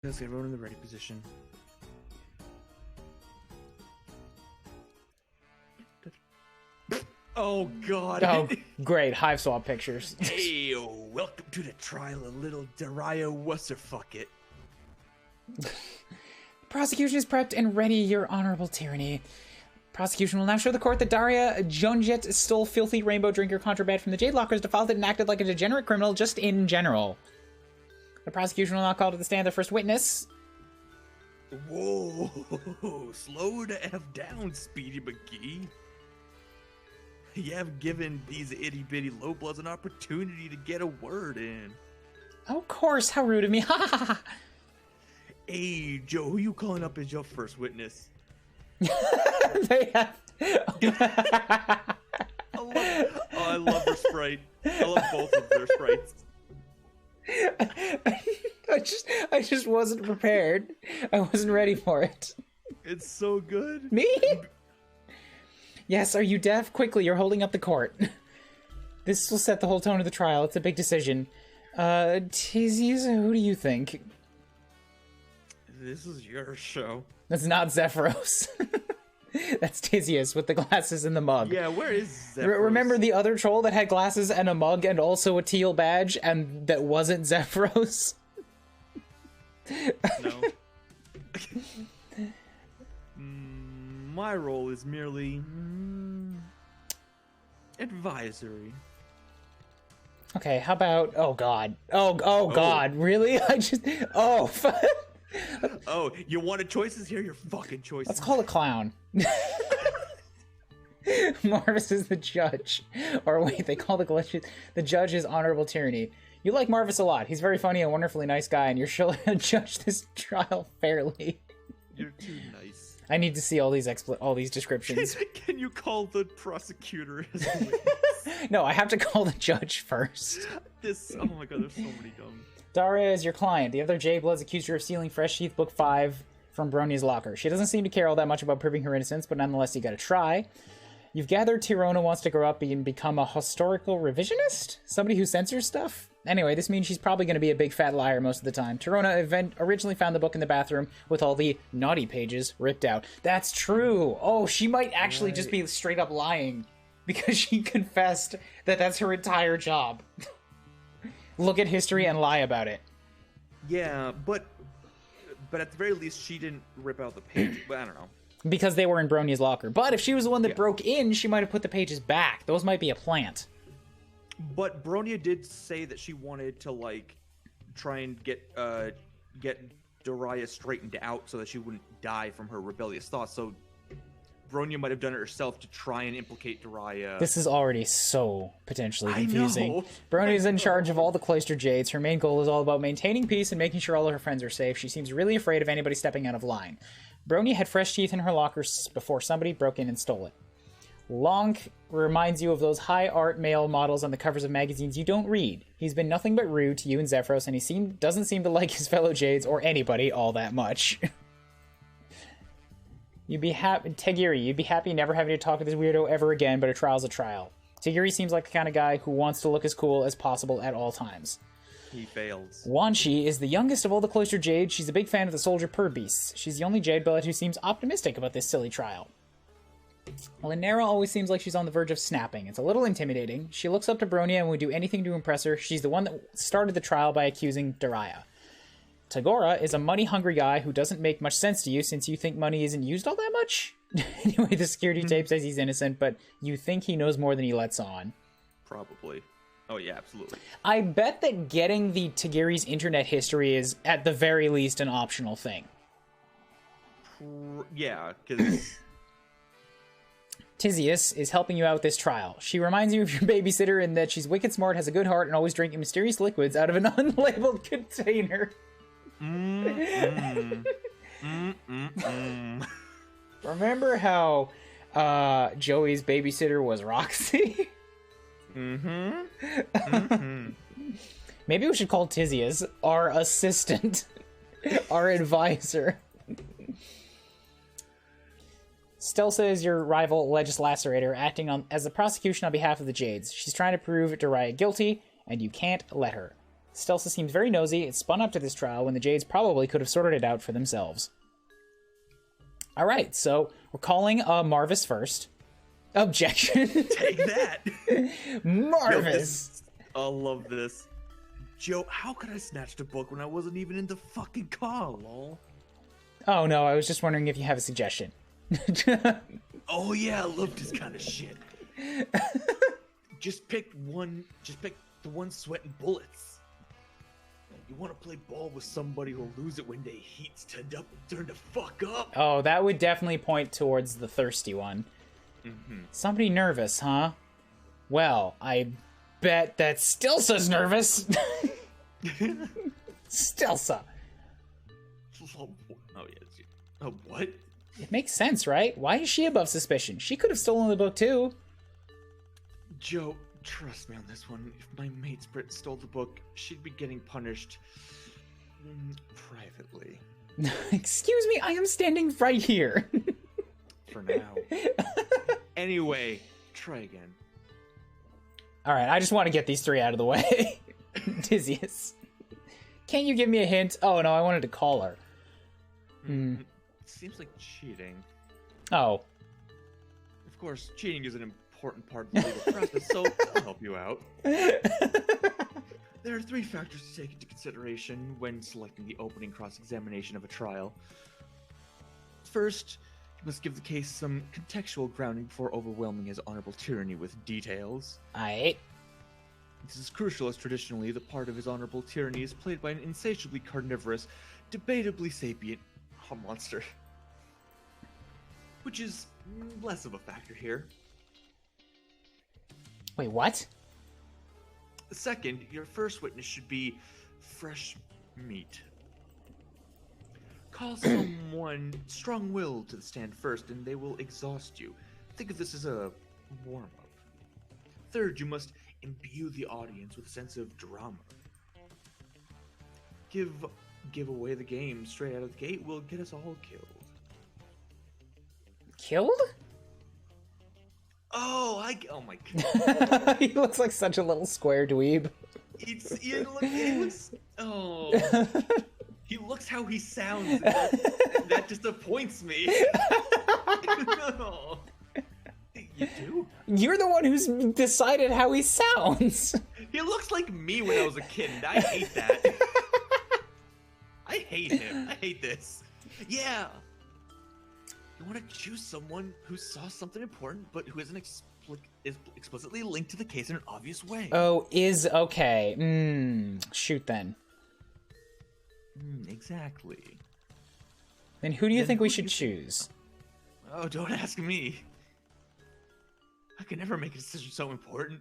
Let's get everyone in the ready position. Oh god. Oh, great. Hiveswap pictures. Hey, welcome to the trial of little Daria Wusserfucket. Prosecution is prepped and ready, your honorable tyranny. Prosecution will now show the court that Daria Jonjet stole filthy rainbow drinker contraband from the Jade Lockers, defaulted, and acted like a degenerate criminal just in general. The prosecution will now call to the stand their first witness. Whoa, slow the F down, Speedy McGee. You have given these itty-bitty lowbloods an opportunity to get a word in. Of course, how rude of me. Ha ha ha. Hey, Joe, who you calling up as your first witness? They have... I love her sprite. I love both of their sprites. I just wasn't prepared. I wasn't ready for it. It's so good. Me? Yes, are you deaf? Quickly, you're holding up the court. This will set the whole tone of the trial. It's a big decision. Tizius, who do you think? This is your show. That's not Zephyros. That's Tizius with the glasses and the mug. Yeah, where is Zephyros? Remember the other troll that had glasses and a mug and also a teal badge and that wasn't Zephyros? No. My role is merely advisory. Okay, how about... Oh, God. Oh, God. Really? Oh, Oh, you wanted choices? Here are your fucking choices. let's call a clown. Marvis is the judge. Or wait, they call the judge is honorable tyranny. You like Marvis a lot. He's very funny and wonderfully nice guy, and you're sure to judge this trial fairly. You're too nice. I need to see all these descriptions. Can you call the prosecutor as a witness? No, I have to call the judge first. Oh my god, there's so many dumb. Daria is your client. The other J Bloods accused her of stealing Fresh Teeth Book 5 from Bronia's locker. She doesn't seem to care all that much about proving her innocence, but nonetheless, you gotta try. You've gathered Tirona wants to grow up and become a historical revisionist? Somebody who censors stuff? Anyway, this means she's probably going to be a big fat liar most of the time. Tirona originally found the book in the bathroom with all the naughty pages ripped out. That's true! Oh, she might actually just be straight up lying because she confessed that that's her entire job. Look at history and lie about it. Yeah, but at the very least, she didn't rip out the page. But I don't know. Because they were in Bronia's locker. But if she was the one that broke in, she might have put the pages back. Those might be a plant. But Bronia did say that she wanted to, like, try and get Daria straightened out so that she wouldn't die from her rebellious thoughts. So Bronia might have done it herself to try and implicate Daria. This is already so potentially confusing. I know. Bronia's in charge of all the Cloister Jades. Her main goal is all about maintaining peace and making sure all of her friends are safe. She seems really afraid of anybody stepping out of line. Bronia had fresh teeth in her locker before somebody broke in and stole it. Lonk reminds you of those high art male models on the covers of magazines you don't read. He's been nothing but rude to you and Zephyros, and he doesn't seem to like his fellow Jades or anybody all that much. You'd be happy, Tegiri, you'd be happy never having to talk to this weirdo ever again, but a trial's a trial. Tegiri seems like the kind of guy who wants to look as cool as possible at all times. He fails. Wanshi is the youngest of all the Cloister Jades. She's a big fan of the Soldier Pur beasts. She's the only Jade Blood who seems optimistic about this silly trial. Linera always seems like she's on the verge of snapping. It's a little intimidating. She looks up to Bronia and would do anything to impress her. She's the one that started the trial by accusing Daria. Tagora is a money-hungry guy who doesn't make much sense to you since you think money isn't used all that much. Anyway, the security tape says he's innocent, but you think he knows more than he lets on. Probably. Oh, yeah, absolutely. I bet that getting the Tagiri's internet history is, at the very least, an optional thing. Yeah, because... Tizius is helping you out with this trial. She reminds you of your babysitter in that she's wicked smart, has a good heart, and always drinking mysterious liquids out of an unlabeled container. Remember how Joey's babysitter was Roxy? Maybe we should call Tizius our assistant, our advisor. Stelsa is your rival legislator, acting as the prosecution on behalf of the Jades. She's trying to prove Daria guilty, and you can't let her. Stelsa seems very nosy. It spun up to this trial when the Jades probably could have sorted it out for themselves. All right, so we're calling Marvis first. Objection. Take that. Marvis. I love this. Joe, how could I snatch the book when I wasn't even in the fucking car, lol? Oh, no, I was just wondering if you have a suggestion. Oh, yeah, I love this kind of shit. Just pick the one sweating bullets. You want to play ball with somebody who'll lose it when they heats turn the fuck up? Oh, that would definitely point towards the thirsty one. Mm-hmm. Somebody nervous, huh? Well, I bet that Stilsa's nervous. Stilsa. Oh, yeah. Oh, what? It makes sense, right? Why is she above suspicion? She could have stolen the book, too. Joe, trust me on this one. If my mate Brit stole the book, she'd be getting punished privately. Excuse me, I am standing right here. For now. Anyway, try again. Alright, I just want to get these three out of the way. Dizzius. Can't you give me a hint? Oh, no, I wanted to call her. Seems like cheating. Oh. Of course, cheating is an important part of the legal process, so I'll help you out. There are 3 factors to take into consideration when selecting the opening cross-examination of a trial. First, you must give the case some contextual grounding before overwhelming his honorable tyranny with details. Aight. This is crucial as traditionally the part of his honorable tyranny is played by an insatiably carnivorous, debatably sapient monster. Which is less of a factor here. Wait, what? Second, your first witness should be fresh meat. Call someone strong-willed to the stand first, and they will exhaust you. Think of this as a warm-up. Third, you must imbue the audience with a sense of drama. Give away the game straight out of the gate will get us all killed. Killed? Oh my god. He looks like such a little square dweeb. He looks how he sounds, and that disappoints me. No. You do? You're the one who's decided how he sounds. He looks like me when I was a kid, and I hate that. I hate him. I hate this. Yeah. You want to choose someone who saw something important, but who isn't explicitly linked to the case in an obvious way. Oh, is okay. Shoot then. Exactly. Then who do you think we should choose? Oh, don't ask me. I could never make a decision so important.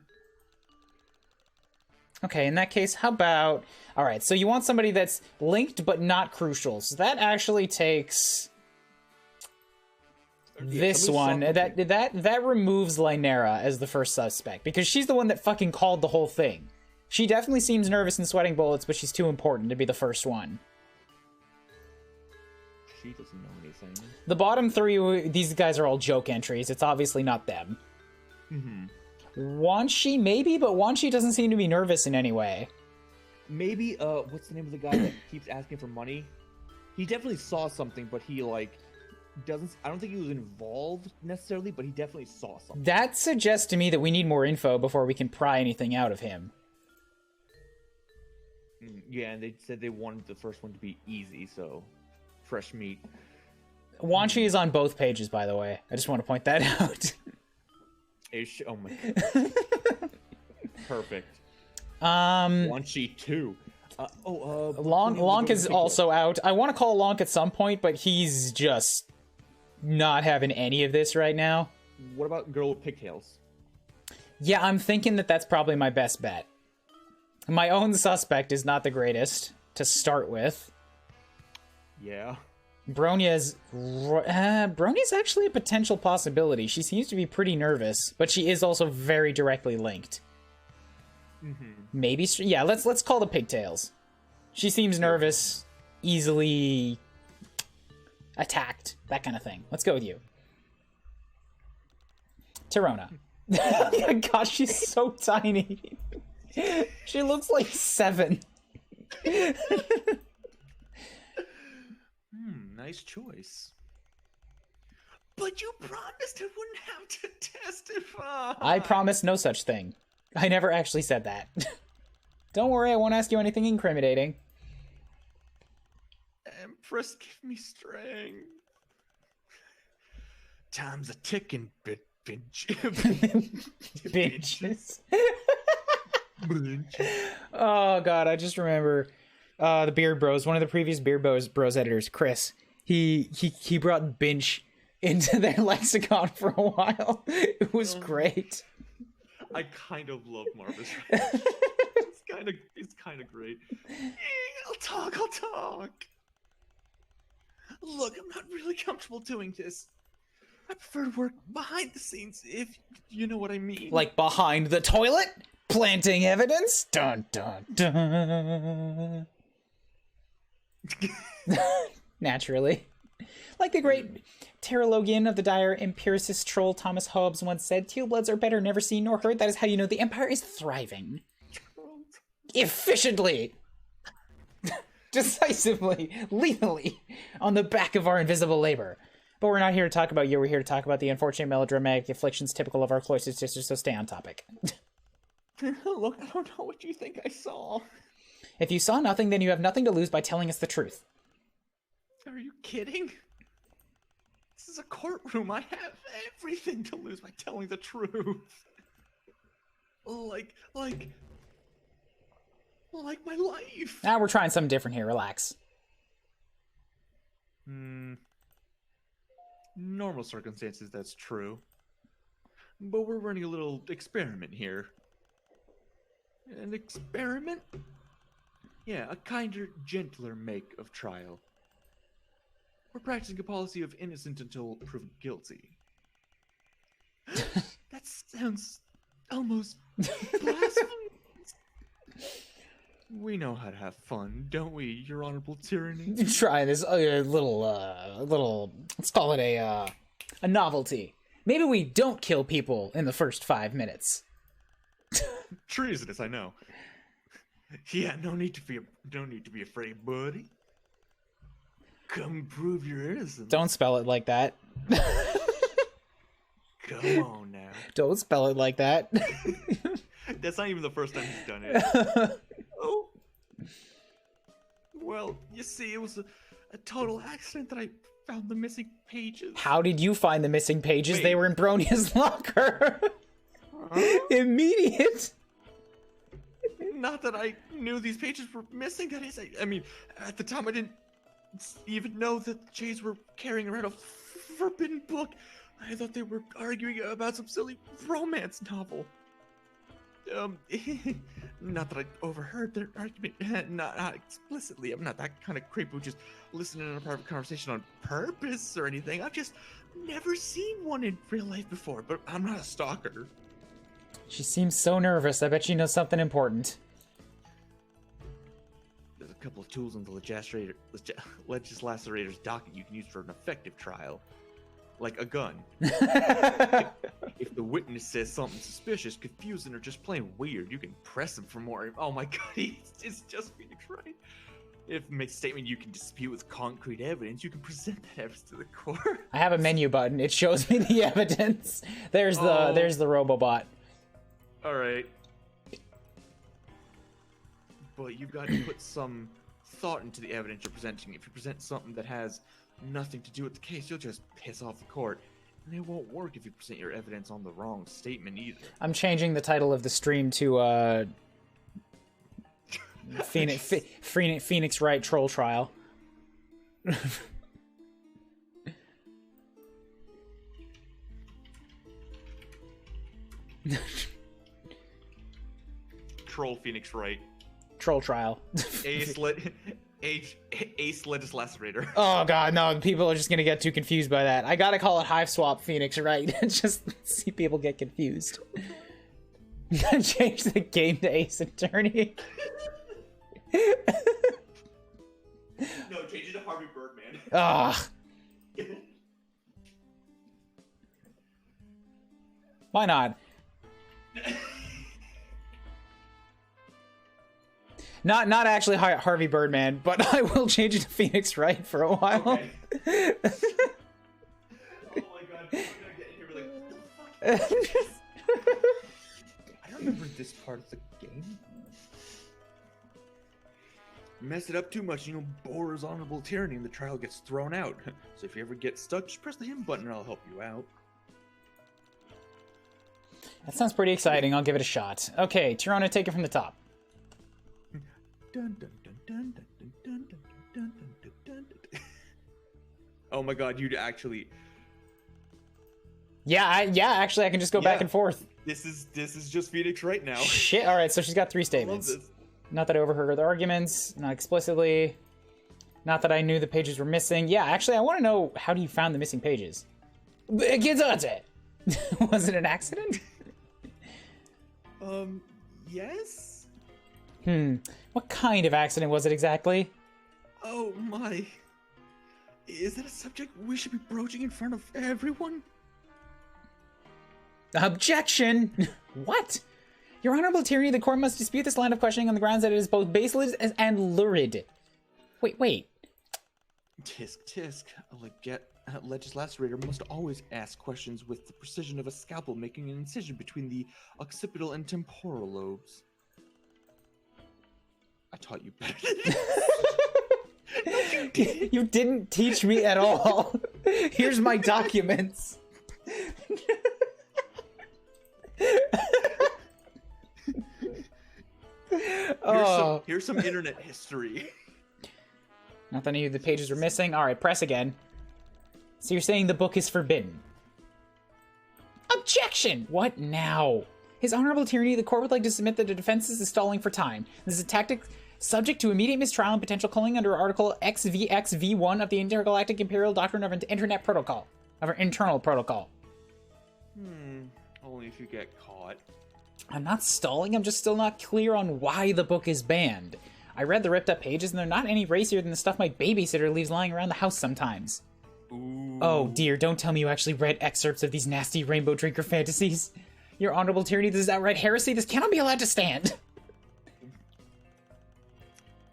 Okay, in that case, how about... Alright, so you want somebody that's linked but not crucial. So that actually takes... this one. That removes Lynera as the first suspect, because she's the one that fucking called the whole thing. She definitely seems nervous and sweating bullets, but she's too important to be the first one. She doesn't know anything. The bottom 3, these guys are all joke entries. It's obviously not them. Wanshi, maybe, but Wanshi doesn't seem to be nervous in any way. Maybe, what's the name of the guy that keeps asking for money? He definitely saw something, but he, I don't think he was involved necessarily, but he definitely saw something. That suggests to me that we need more info before we can pry anything out of him. Yeah, and they said they wanted the first one to be easy, so fresh meat. Wanshi is on both pages, by the way. I just want to point that out. Oh my god. Perfect. Wanshi 2. Lonk is also out. I want to call Lonk at some point, but he's just not having any of this right now. What about Girl with Pigtails? Yeah, I'm thinking that that's probably my best bet. My own suspect is not the greatest to start with. Yeah. Bronia's actually a potential possibility. She seems to be pretty nervous, but she is also very directly linked. Maybe, yeah, let's call the Pigtails. She seems nervous, easily attacked, that kind of thing. Let's go with you. Tirona. Oh my gosh, she's so tiny. She looks like 7. Nice choice. But you promised I wouldn't have to testify. I promised no such thing. I never actually said that. Don't worry, I won't ask you anything incriminating. Empress, give me strength. Time's a ticking, Bitches. Oh god, I just remember the Beard Bros, one of the previous Beard Bros editors, Chris. He brought binge into their lexicon for a while. It was great. I kind of love Marvis. It's kind of great. I'll talk. Look, I'm not really comfortable doing this. I prefer to work behind the scenes, if you know what I mean. Like behind the toilet? Planting evidence? Dun dun dun. Naturally. Like the great Terralogian of the dire empiricist troll Thomas Hobbes once said, teal bloods are better never seen nor heard. That is how you know the Empire is thriving. Efficiently. Decisively. Lethally. On the back of our invisible labor. But we're not here to talk about you. We're here to talk about the unfortunate melodramatic afflictions typical of our cloistered sisters, so stay on topic. Look, I don't know what you think I saw. If you saw nothing, then you have nothing to lose by telling us the truth. Are you kidding? This is a courtroom. I have everything to lose by telling the truth. Like my life. Now we're trying something different here. Relax. Normal circumstances, that's true. But we're running a little experiment here. An experiment? Yeah, a kinder, gentler make of trial. We're practicing a policy of innocent until proven guilty. That sounds almost blasphemous. We know how to have fun, don't we, Your Honorable Tyranny? Try this little, let's call it a novelty. Maybe we don't kill people in the first 5 minutes. Treasonous, I know. Yeah, no need to be afraid, buddy. Come prove your innocence. Don't spell it like that. Come on now. Don't spell it like that. That's not even the first time he's done it. Oh. Well, you see, it was a total accident that I found the missing pages. How did you find the missing pages? Wait. They were in Bronia's locker. Immediate. Not that I knew these pages were missing. That is, I mean, at the time I didn't even know that the Jays were carrying around a forbidden book. I thought they were arguing about some silly romance novel. Not that I overheard their argument, not explicitly. I'm not that kind of creep who just listening in a private conversation on purpose or anything. I've just never seen one in real life before, but I'm not a stalker. She seems so nervous. I bet she knows something important. There's a couple of tools in the legislator's docket you can use for an effective trial. Like a gun. If the witness says something suspicious, confusing, or just plain weird, you can press him for more. Oh my god, it's just Phoenix Wright. If it makes a statement you can dispute with concrete evidence, you can present that evidence to the court. I have a menu button. It shows me the evidence. There's the Robobot. Alright. But you've got to put some thought into the evidence you're presenting. If you present something that has nothing to do with the case, you'll just piss off the court. And it won't work if you present your evidence on the wrong statement either. I'm changing the title of the stream to Phoenix Wright Troll Trial. Troll Phoenix Wright. Troll Trial. Ace Legislator. Oh god, no, people are just gonna get too confused by that. I gotta call it Hiveswap Phoenix Wright. Just see people get confused. Change the game to Ace Attorney. No, change it to Harvey Birdman. Ugh. Why not? Not actually Harvey Birdman, but I will change it to Phoenix Wright for a while. Okay. Oh my god, we're gonna get in here like, what the fuck? I don't remember this part of the game. Mess it up too much, bore his honorable tyranny and the trial gets thrown out. So if you ever get stuck, just press the him button and I'll help you out. That sounds pretty exciting. I'll give it a shot. Okay, Tirona, take it from the top. Oh my god, you'd actually... Yeah, actually, I can just go back and forth. This is just Phoenix right now. Shit, alright, so she's got 3 statements. Not that I overheard the arguments, not explicitly. Not that I knew the pages were missing. Yeah, actually, I want to know how you found the missing pages. Was it an accident? Yes? What kind of accident was it exactly? Oh my. Is it a subject we should be broaching in front of everyone? Objection! What? Your Honorable Tyranny, the court must dispute this line of questioning on the grounds that it is both baseless and lurid. Wait. Tisk. A legislator must always ask questions with the precision of a scalpel making an incision between the occipital and temporal lobes. I taught you better than this. You didn't teach me at all. Here's my documents. Here's some internet history. Not that any of the pages were missing. Alright, press again. So you're saying the book is forbidden? Objection! What now? His Honorable Tyranny, the court would like to submit that the defense is stalling for time. This is a tactic subject to immediate mistrial and potential culling under Article XVXV1 of the Intergalactic Imperial Doctrine of Internet Protocol. Of our internal protocol. Only if you get caught. I'm not stalling, I'm just still not clear on why the book is banned. I read the ripped up pages and they're not any racier than the stuff my babysitter leaves lying around the house sometimes. Ooh. Oh dear, don't tell me you actually read excerpts of these nasty rainbow drinker fantasies. Your Honorable Tyranny, this is outright heresy. This cannot be allowed to stand.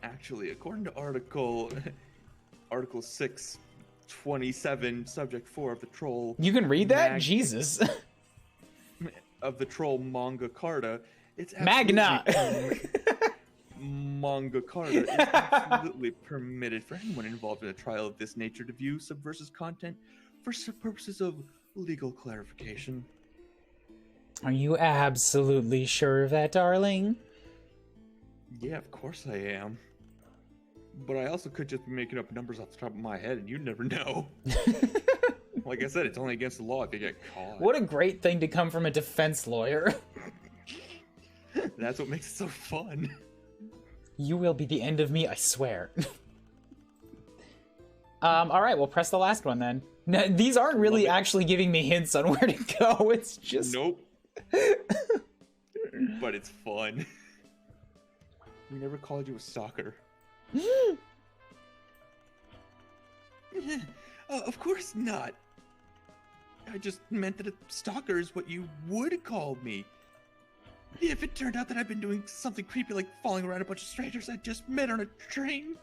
Actually, according to Article 627, Subject 4 of the Troll... You can read that? Jesus. Of the Troll Manga Carta, it's Magna! Manga Carta is absolutely permitted for anyone involved in a trial of this nature to view subversive content for purposes of legal clarification. Are you absolutely sure of that, darling? Yeah, of course I am. But I also could just be making up numbers off the top of my head, and you never know. Like I said, it's only against the law if you get caught. What a great thing to come from a defense lawyer. That's what makes it so fun. You will be the end of me, I swear. Alright, we'll press the last one then. Now, these aren't really actually giving me hints on where to go, it's just... Nope. But it's fun. We never called you a stalker. Of course not. I just meant that a stalker is what you would call me. If it turned out that I've been doing something creepy like falling around a bunch of strangers I just met on a train.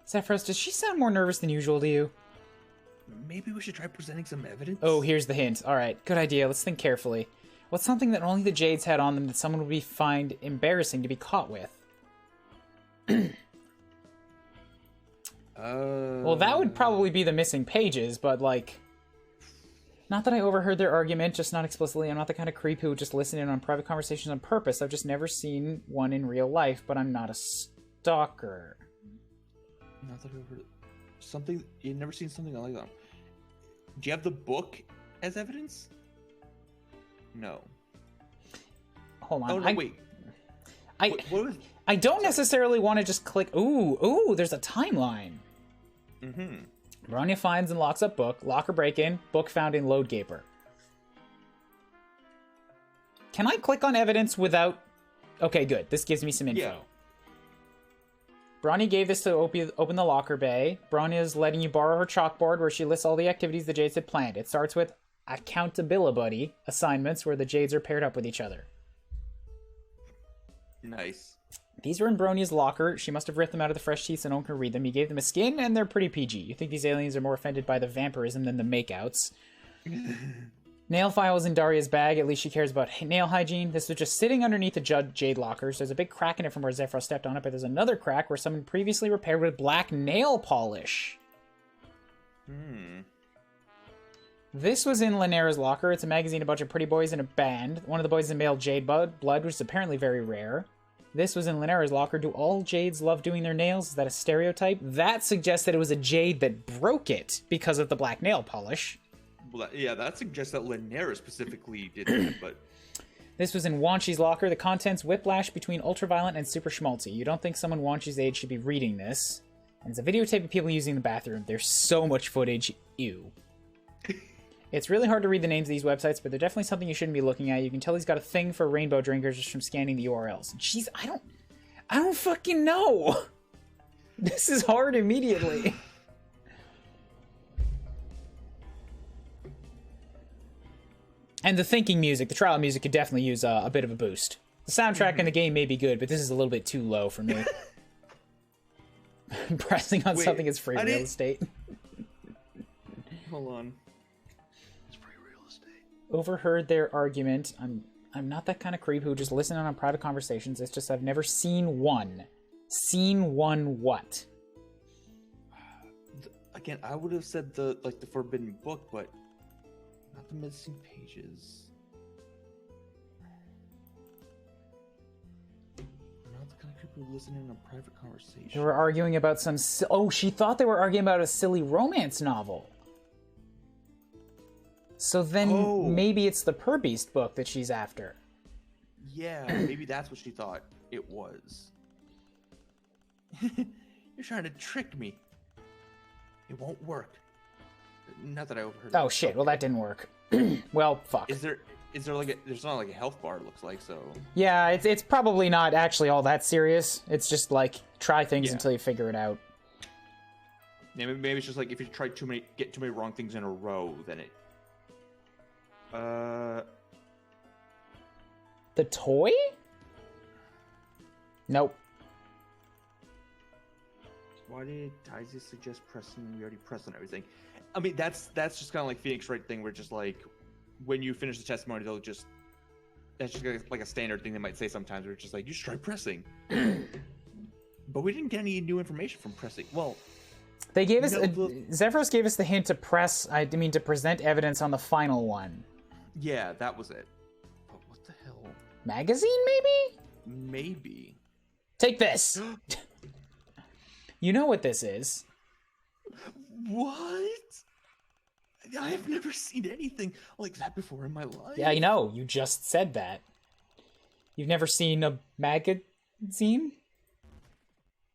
Zephyros, does she sound more nervous than usual to you? Maybe we should try presenting some evidence? Oh, here's the hint. Alright, good idea. Let's think carefully. What's something that only the Jades had on them that someone would find embarrassing to be caught with? Well, that would probably be the missing pages, but, like... Not that I overheard their argument, just not explicitly. I'm not the kind of creep who would just listen in on private conversations on purpose. I've just never seen one in real life, but I'm not a stalker. Not that I overheard something... You've never seen something like that. Do you have the book as evidence? No. Hold on. Oh, no, wait. What was... I don't necessarily want to just click... Ooh, there's a timeline. Mm-hmm. Bronya finds and locks up book. Locker break-in. Book found in load gaper. Can I click on evidence without... Okay, good. This gives me some info. Yeah. Bronya gave this to open the locker bay. Bronya's letting you borrow her chalkboard where she lists all the activities the Jades had planned. It starts with accountability assignments where the Jades are paired up with each other. Nice. These were in Bronia's locker. She must have ripped them out of the fresh teeth so no one can read them. He gave them a skin, and they're pretty PG. You think these aliens are more offended by the vampirism than the makeouts. Nail file was in Daria's bag. At least she cares about nail hygiene. This was just sitting underneath the jade lockers. There's a big crack in it from where Zephyros stepped on it, but there's another crack where someone previously repaired with black nail polish. This was in Lanera's locker. It's a magazine, a bunch of pretty boys in a band. One of the boys is a male jade blood, which is apparently very rare. This was in Lanera's locker. Do all jades love doing their nails? Is that a stereotype? That suggests that it was a jade that broke it because of the black nail polish. Well, that suggests that Lanera specifically did that, but... This was in Wanshi's locker. The contents whiplash between ultraviolet and super schmaltzy. You don't think someone Wanshi's age should be reading this. And it's a videotape of people using the bathroom. There's so much footage. Ew. It's really hard to read the names of these websites, but they're definitely something you shouldn't be looking at. You can tell he's got a thing for rainbow drinkers just from scanning the URLs. Jeez, I don't fucking know. This is hard immediately. And the thinking music, the trial music, could definitely use a bit of a boost. The soundtrack in the game may be good, but this is a little bit too low for me. Pressing on something is free real estate. Hold on. It's free real estate. Overheard their argument. I'm not that kind of creep who just listen on private conversations. It's just I've never seen one. Seen one what? Again, I would have said the forbidden book, but not the missing pages. Not the kind of people who listen in a private conversation. They were arguing about some... Oh, she thought they were arguing about a silly romance novel. So then maybe it's the Purbeast book that she's after. Yeah, maybe that's what she thought it was. You're trying to trick me. It won't work. Not that I overheard. Oh shit! Well, that didn't work. Well, fuck. Is there like there's not like a health bar? It looks like so. Yeah, it's probably not actually all that serious. It's just like try things until you figure it out. Yeah, maybe it's just like if you get too many wrong things in a row, then it. The toy? Nope. Why did Taisi suggest pressing? We already pressed on everything. I mean, that's just kind of like Phoenix Wright thing, where just like when you finish the testimony, they'll just that's just like a standard thing they might say sometimes, where it's just like you should try pressing. But we didn't get any new information from pressing. Well, they gave us Zephyros gave us the hint to press. I mean, to present evidence on the final one. Yeah, that was it. But what the hell? Magazine, maybe? Maybe. Take this. You know what this is. What? I have never seen anything like that before in my life. Yeah, I know. You just said that. You've never seen a magazine?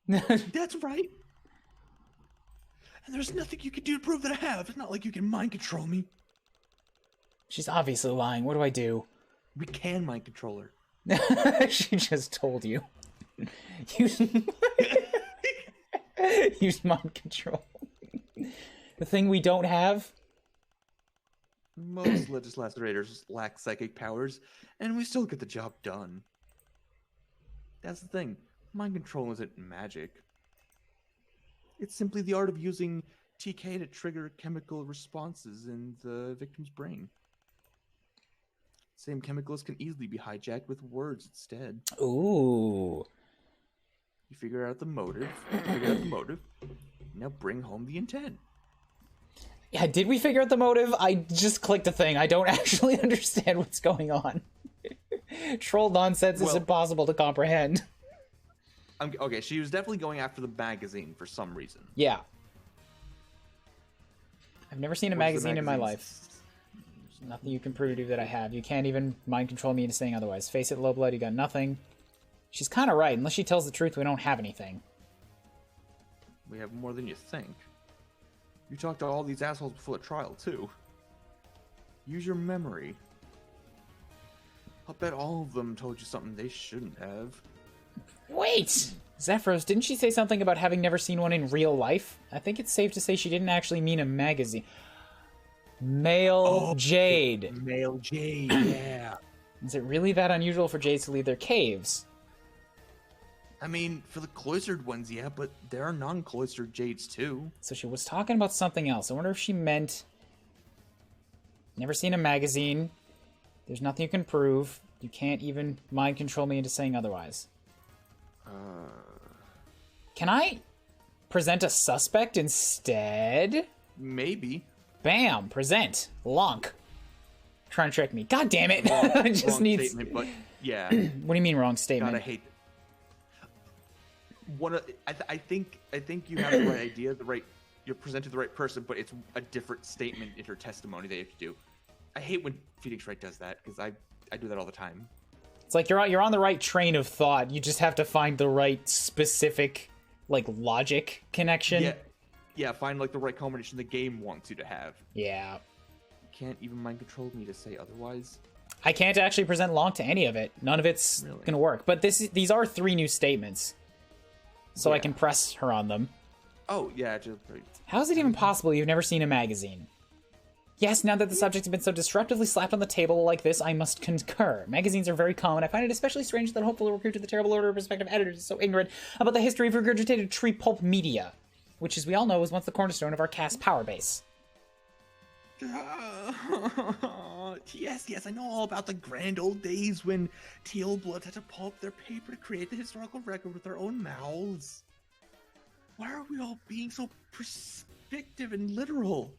That's right. And there's nothing you can do to prove that I have. It's not like you can mind control me. She's obviously lying. What do I do? We can mind control her. She just told you. Use mind control. The thing we don't have? Most legislators lack psychic powers, and we still get the job done. That's the thing. Mind control isn't magic. It's simply the art of using TK to trigger chemical responses in the victim's brain. Same chemicals can easily be hijacked with words instead. Ooh. You figure out the motive. Now bring home the intent. Yeah, did we figure out the motive? I just clicked a thing. I don't actually understand what's going on. Troll nonsense is impossible to comprehend. Okay, she was definitely going after the magazine for some reason. Yeah. I've never seen a magazine in my life. There's nothing you can prove that I have. You can't even mind control me into saying otherwise. Face it, Lowblood, you got nothing. She's kind of right. Unless she tells the truth, we don't have anything. We have more than you think. You talked to all these assholes before the trial, too. Use your memory. I'll bet all of them told you something they shouldn't have. Wait! Zephyros, didn't she say something about having never seen one in real life? I think it's safe to say she didn't actually mean a magazine. Male Jade. Male Jade, yeah. Is it really that unusual for Jades to leave their caves? I mean, for the cloistered ones, yeah, but there are non-cloistered jades too. So she was talking about something else. I wonder if she meant... Never seen a magazine. There's nothing you can prove. You can't even mind control me into saying otherwise. Can I present a suspect instead? Maybe. Bam! Present. Lonk. Trying to trick me. God damn it! Wrong, It just wrong needs... statement, but yeah. What do you mean wrong statement? God, I hate. I think you have the right idea, you're presenting the right person, but it's a different statement in her testimony they have to do. I hate when Phoenix Wright does that because I do that all the time. It's like you're on the right train of thought. You just have to find the right specific, like, logic connection. Yeah. Find like the right combination the game wants you to have. Yeah. You can't even mind control me to say otherwise. I can't actually present Lonk to any of it. None of it's gonna work. But these are 3 new statements, so I can press her on them. Oh yeah. How is it even possible you've never seen a magazine? Yes, now that the subject has been so disruptively slapped on the table like this, I must concur. Magazines are very common. I find it especially strange that a hopeful recruit to the terrible order of prospective editors is so ignorant about the history of regurgitated tree pulp media, which, as we all know, was once the cornerstone of our cast power base. Yes, I know all about the grand old days when Teal Bloods had to pulp their paper to create the historical record with their own mouths. Why are we all being so perspective and literal?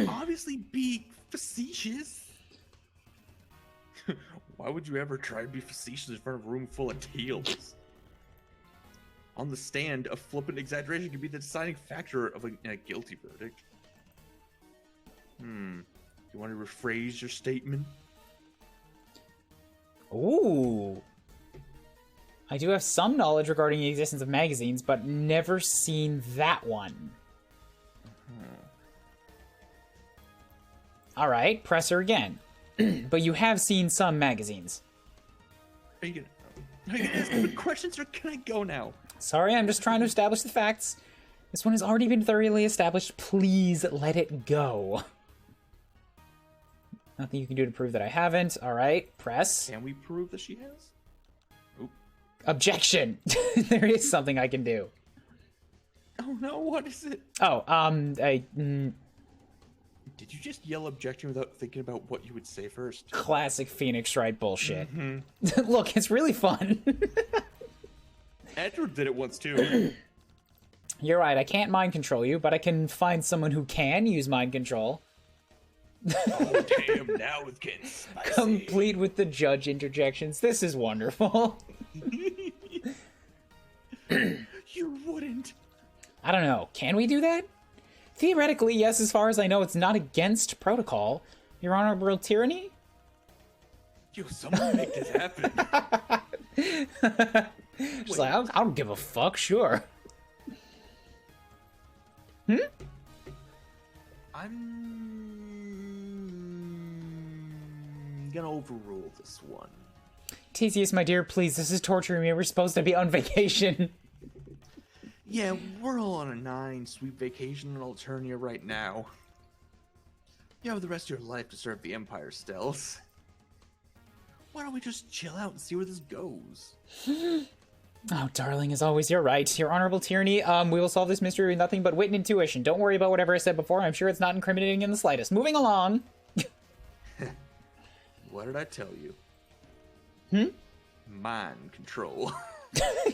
Obviously being facetious. Why would you ever try to be facetious in front of a room full of teals? On the stand, a flippant exaggeration can be the deciding factor of a guilty verdict. You want to rephrase your statement? Ooh. I do have some knowledge regarding the existence of magazines, but never seen that one. Alright, press her again. But you have seen some magazines. Are you gonna ask me questions or can I go now? Sorry, I'm just trying to establish the facts. This one has already been thoroughly established. Please let it go. Nothing you can do to prove that I haven't. Alright, press. Can we prove that she has? Oop. Objection! There is something I can do. Oh no, what is it? Oh, Did you just yell objection without thinking about what you would say first? Classic Phoenix Wright bullshit. Look, it's really fun. Edward did it once too. You're right, I can't mind control you, but I can find someone who can use mind control. Oh damn, now it's getting spicy. Complete with the judge interjections. This is wonderful. You wouldn't. I don't know. Can we do that? Theoretically, yes, as far as I know, it's not against protocol. Your Honorable Tyranny? Yo, someone make this happen. She's like, I don't give a fuck, sure. I'm gonna overrule this one. Theseus, my dear, please, this is torturing me. We're supposed to be on vacation. Yeah, we're all on a 9-sweet vacation in Alternia right now. You have the rest of your life to serve the Empire still. Why don't we just chill out and see where this goes? Oh, darling, as always, you're right. Your Honorable Tyranny, we will solve this mystery with nothing but wit and intuition. Don't worry about whatever I said before. I'm sure it's not incriminating in the slightest. Moving along. What did I tell you? Mind control.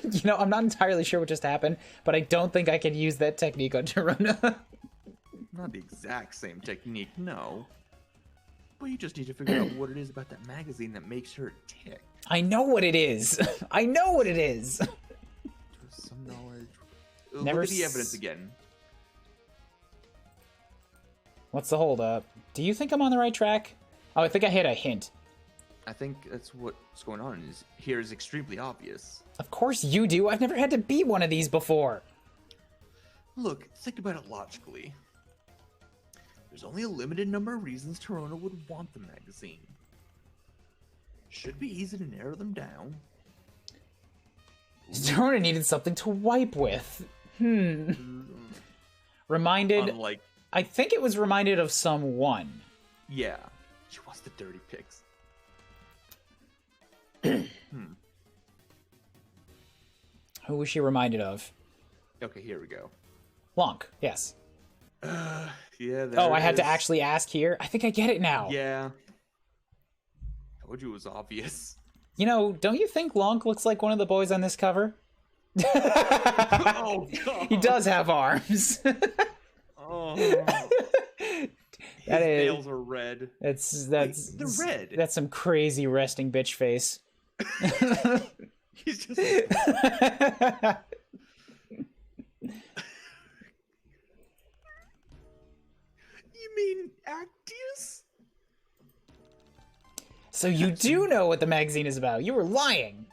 You know, I'm not entirely sure what just happened, but I don't think I can use that technique on Torona. Not the exact same technique, no. But you just need to figure out what it is about that magazine that makes her tick. I know what it is. I know what it is. Some knowledge. Never Look at the evidence again. What's the holdup? Do you think I'm on the right track? Oh, I think I hit a hint. I think that's what's going on here is extremely obvious. Of course you do. I've never had to be one of these before. Look, think about it logically. There's only a limited number of reasons Torona would want the magazine. Should be easy to narrow them down. Torona needed something to wipe with. Reminded... Unlike... I think it was reminded of someone. Yeah. She wants the dirty pics. Who was she reminded of? Okay, here we go. Lonk, yes. Yeah, I had to actually ask here? I think I get it now. Yeah. I told you it was obvious. You know, don't you think Lonk looks like one of the boys on this cover? Oh, God. He does have arms. Oh. His nails are red. That's They're red. That's some crazy resting bitch face. He's just. You mean Actius? So you do know what the magazine is about. You were lying.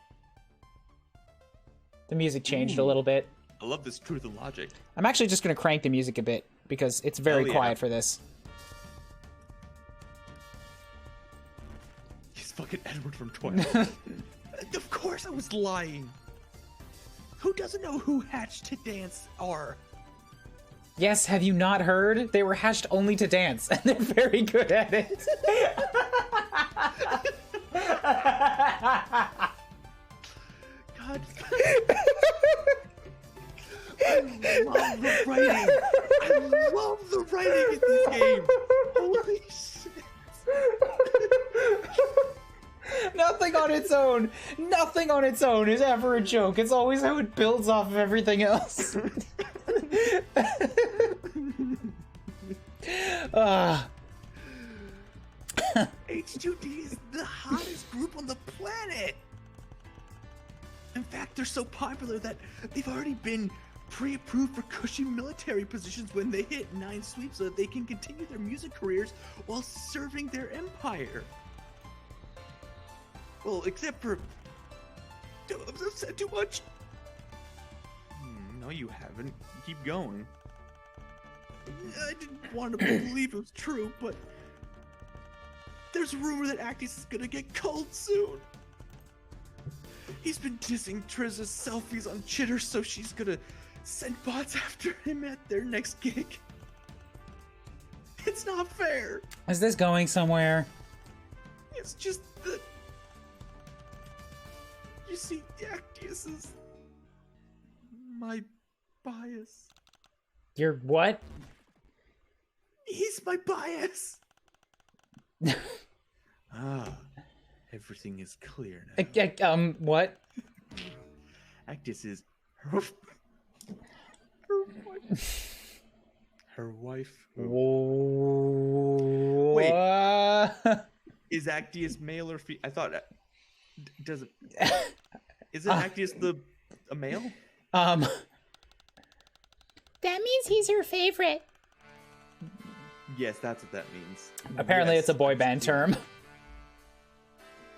The music changed a little bit. I love this truth and logic. I'm actually just going to crank the music a bit because it's very Hell yeah. quiet for this. He's fucking Edward from Twilight. Of course I was lying. Who doesn't know who Hatched to Dance are? Yes, have you not heard? They were hatched only to dance, and they're very good at it. God. I love the writing. I love the writing in this game. Holy shit. Nothing on its own is ever a joke. It's always how it builds off of everything else. H2D is the hottest group on the planet. In fact, they're so popular that they've already been pre-approved for cushy military positions when they hit 9 sweeps so that they can continue their music careers while serving their empire. Well, except for... I've said too much. No, you haven't. Keep going. I didn't want to believe it was true, but... There's a rumor that Actius is gonna get cold soon. He's been dissing Triz's selfies on Chitter, so she's gonna send bots after him at their next gig. It's not fair. Is this going somewhere? It's just that... You see, Actius is... my bias. Your what? He's my bias. Everything is clear now. What? Actius is her wife. Her wife. Wait. Is Actius male or female? I thought. Does it? Isn't Actius a male? That means he's your favorite. Yes, that's what that means. Apparently, Yes. it's a boy band term.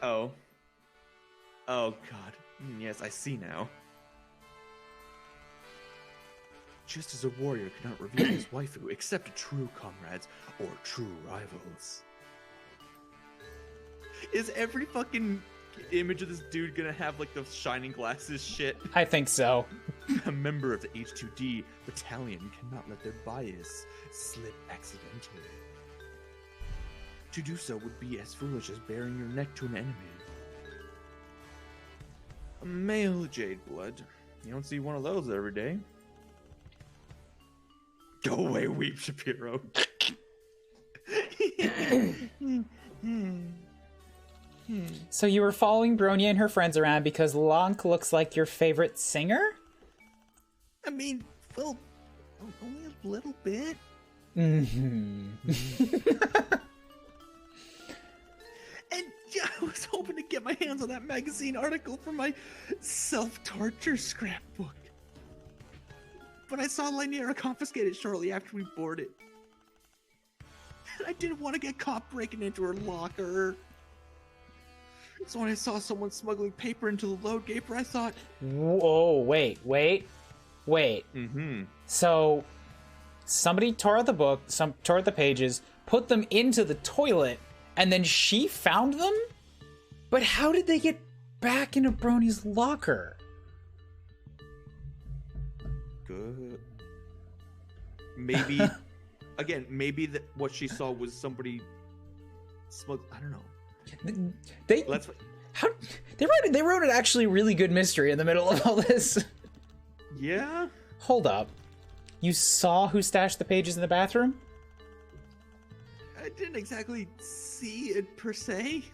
Oh. Oh, God. Yes, I see now. Just as a warrior cannot reveal his waifu except to true comrades or true rivals. Is every fucking image of this dude gonna have, like, the shining glasses shit? I think so. A member of the H2D battalion cannot let their bias slip accidentally. To do so would be as foolish as baring your neck to an enemy. A male Jade Blood. You don't see one of those every day. Go away, Weep Shapiro. So you were following Bronya and her friends around because Lonk looks like your favorite singer? I mean, well, only a little bit. Mm-hmm. And yeah, I was hoping to get my hands on that magazine article for my self-torture scrapbook. But I saw Laniera confiscate it shortly after we boarded. And I didn't want to get caught breaking into her locker. So when I saw someone smuggling paper into the load gaper, I thought... Whoa, wait. Mm-hmm. So, somebody tore out the book, tore out the pages, put them into the toilet, and then she found them? But how did they get back into Brony's locker? Good. Maybe... Again, maybe what she saw was somebody... I don't know. They wrote an actually really good mystery in the middle of all this. Yeah? Hold up. You saw who stashed the pages in the bathroom? I didn't exactly see it per se.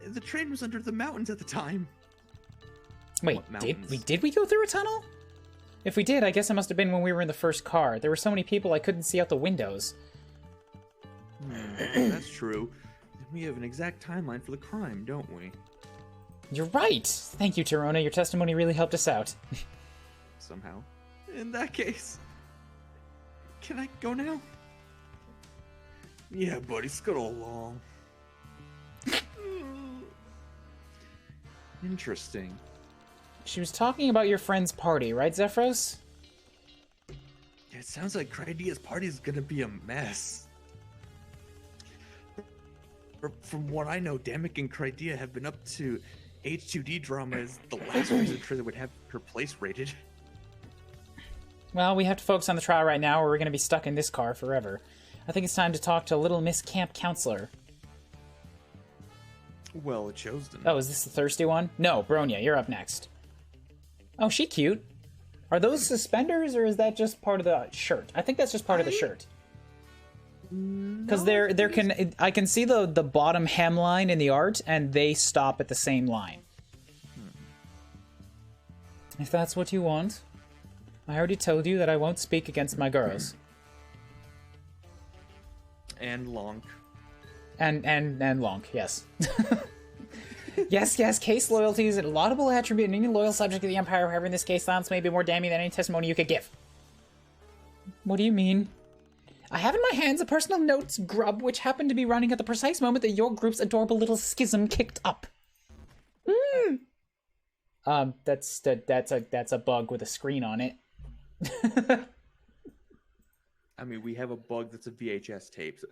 The train was under the mountains at the time. Wait, What mountains? did we go through a tunnel? If we did, I guess it must have been when we were in the first car. There were so many people I couldn't see out the windows. That's true. We have an exact timeline for the crime, don't we? You're right! Thank you, Tirona. Your testimony really helped us out. Somehow. In that case, can I go now? Yeah, buddy, scuttle along. Interesting. She was talking about your friend's party, right, Zephyros? It sounds like Crydia's party is gonna be a mess. From what I know, Damek and Crydia have been up to H2D drama as the last reason Trina would have her place raided. Well, we have to focus on the trial right now, or we're going to be stuck in this car forever. I think it's time to talk to Little Miss Camp Counselor. Well, chosen. Oh, is this the thirsty one? No, Bronya, you're up next. Oh, she cute. Are those suspenders, or is that just part of the shirt? I think that's just part of the shirt. Because I can see the bottom hemline in the art, and they stop at the same line. If that's what you want. I already told you that I won't speak against my girls. And Lonk. And Lonk, yes. Yes, case loyalty is a laudable attribute in any loyal subject of the Empire. However, in this case, silence may be more damning than any testimony you could give. What do you mean? I have in my hands a personal notes grub which happened to be running at the precise moment that your group's adorable little schism kicked up. That's a bug with a screen on it. I mean, we have a bug that's a VHS tape. So...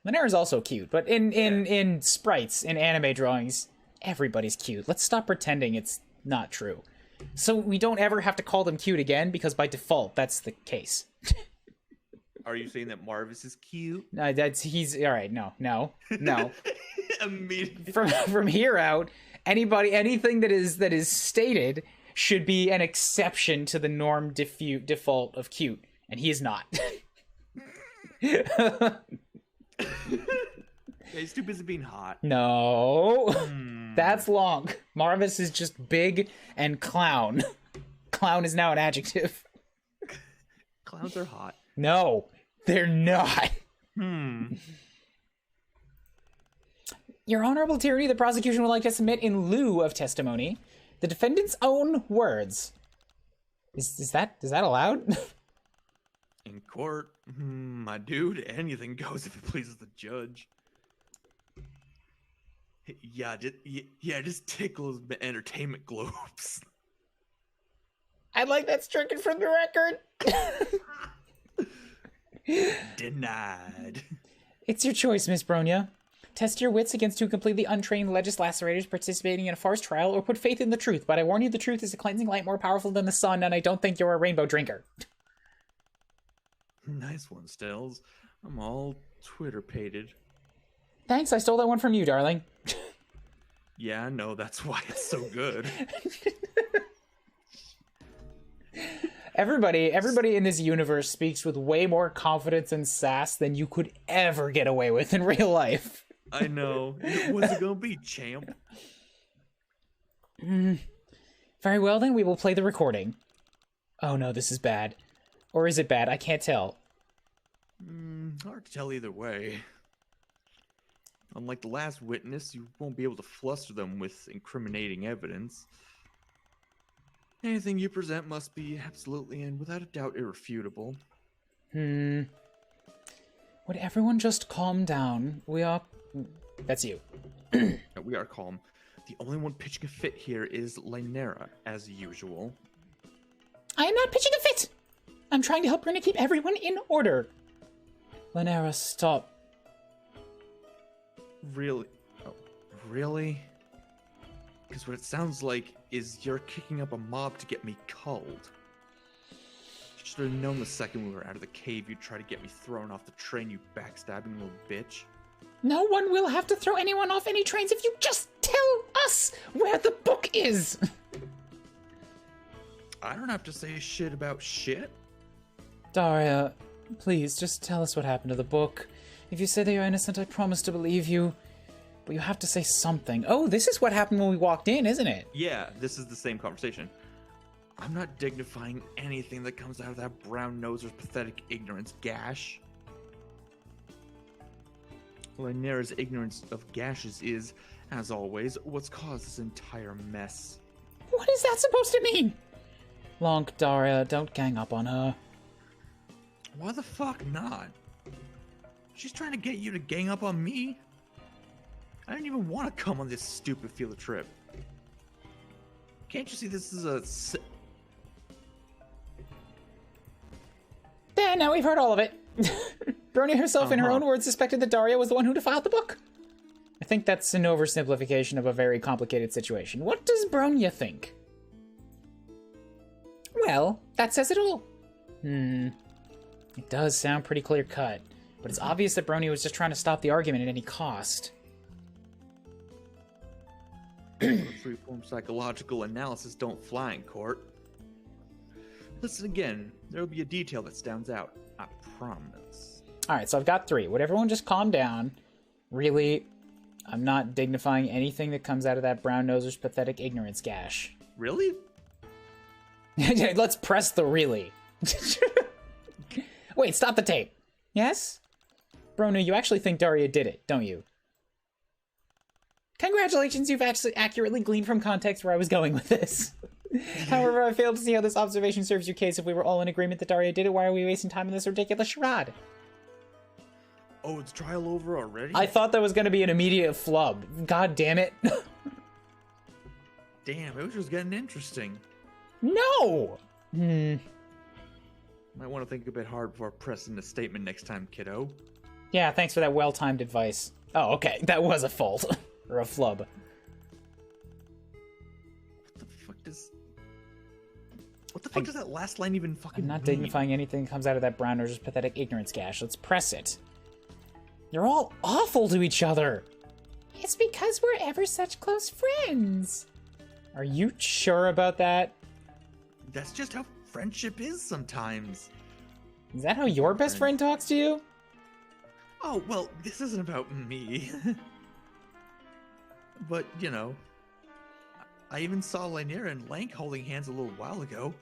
Lenore is also cute, but in sprites, in anime drawings, everybody's cute. Let's stop pretending it's not true. So we don't ever have to call them cute again, because by default, that's the case. Are you saying that Marvis is cute? He's all right. No. Immediately. From here out, anything that is stated should be an exception to the norm default of cute, and he is not. Yeah, he's too busy being hot. No, that's long. Marvis is just big and clown. Clown is now an adjective. Clowns are hot. No, they're not. Your Honorable Tyranny, the prosecution would like to submit in lieu of testimony the defendant's own words. Is that allowed? In court, my dude, anything goes if it pleases the judge. Yeah, just tickles the entertainment globes. I'd like that stricken from the record. Denied. It's your choice, Miss Bronya. Test your wits against two completely untrained legislators participating in a farce trial, or put faith in the truth. But I warn you, the truth is a cleansing light more powerful than the sun, and I don't think you're a rainbow drinker. Nice one, Stills. I'm all Twitter-pated. Thanks, I stole that one from you, darling. Yeah, I know, that's why it's so good. Everybody in this universe speaks with way more confidence and sass than you could ever get away with in real life. I know. What's it gonna be, champ? Very well, then we will play the recording. Oh no, this is bad. Or is it bad? I can't tell. Hard to tell either way. Unlike the last witness, you won't be able to fluster them with incriminating evidence. Anything you present must be absolutely and without a doubt irrefutable. Would everyone just calm down? We are... That's you. We are calm. The only one pitching a fit here is Lynera, as usual. I am not pitching a fit! I'm trying to help Brina keep everyone in order. Lynera, stop. Really? Oh, really? Because what it sounds like is you're kicking up a mob to get me culled. Should have known the second we were out of the cave you'd try to get me thrown off the train, you backstabbing little bitch. No one will have to throw anyone off any trains if you just tell us where the book is! I don't have to say shit about shit. Daria, please, just tell us what happened to the book. If you say that you're innocent, I promise to believe you. But you have to say something. Oh, this is what happened when we walked in, isn't it? Yeah, this is the same conversation. I'm not dignifying anything that comes out of that brown noser's pathetic ignorance, Gash. Lynera's ignorance of Gash's is, as always, what's caused this entire mess. What is that supposed to mean? Lonk, Daria, don't gang up on her. Why the fuck not? She's trying to get you to gang up on me? I didn't even want to come on this stupid field trip. Can't you see this is a... There, now we've heard all of it. Brony herself, in her own words, suspected that Daria was the one who defiled the book. I think that's an oversimplification of a very complicated situation. What does Bronya think? Well, that says it all. It does sound pretty clear-cut, but it's obvious that Brony was just trying to stop the argument at any cost. Freeform psychological analysis don't fly in court. Listen again. There'll be a detail that stands out. I promise. Alright, so I've got 3. Would everyone just calm down? Really, I'm not dignifying anything that comes out of that brown noser's pathetic ignorance, Gash. Really? Let's press the really. Wait, stop the tape. Yes? Brony, you actually think Daria did it, don't you? Congratulations, you've actually accurately gleaned from context where I was going with this. However, I failed to see how this observation serves your case. If we were all in agreement that Daria did it, why are we wasting time on this ridiculous charade? Oh, it's trial over already? I thought that was going to be an immediate flub. God damn it. Damn, it was just getting interesting. No! Might want to think a bit hard before pressing the statement next time, kiddo. Yeah, thanks for that well-timed advice. Oh, okay, that was a fault. Or a flub. What the fuck does that last line even fucking I'm not mean? dignifying anything that comes out of that brown noser's pathetic ignorance, Gash. Let's press it. You're all awful to each other. It's because we're ever such close friends. Are you sure about that? That's just how friendship is sometimes. Is that how your best friend talks to you? Oh, well, this isn't about me. But, you know, I even saw Lynera and Lank holding hands a little while ago.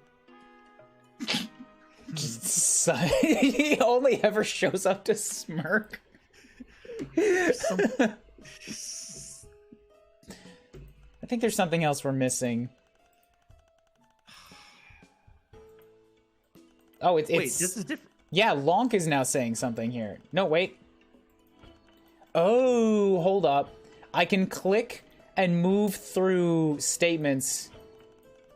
He only ever shows up to smirk. I think there's something else we're missing. Oh, it's... Wait, this is different. Yeah, Lonk is now saying something here. No, wait. Oh, hold up. I can click and move through statements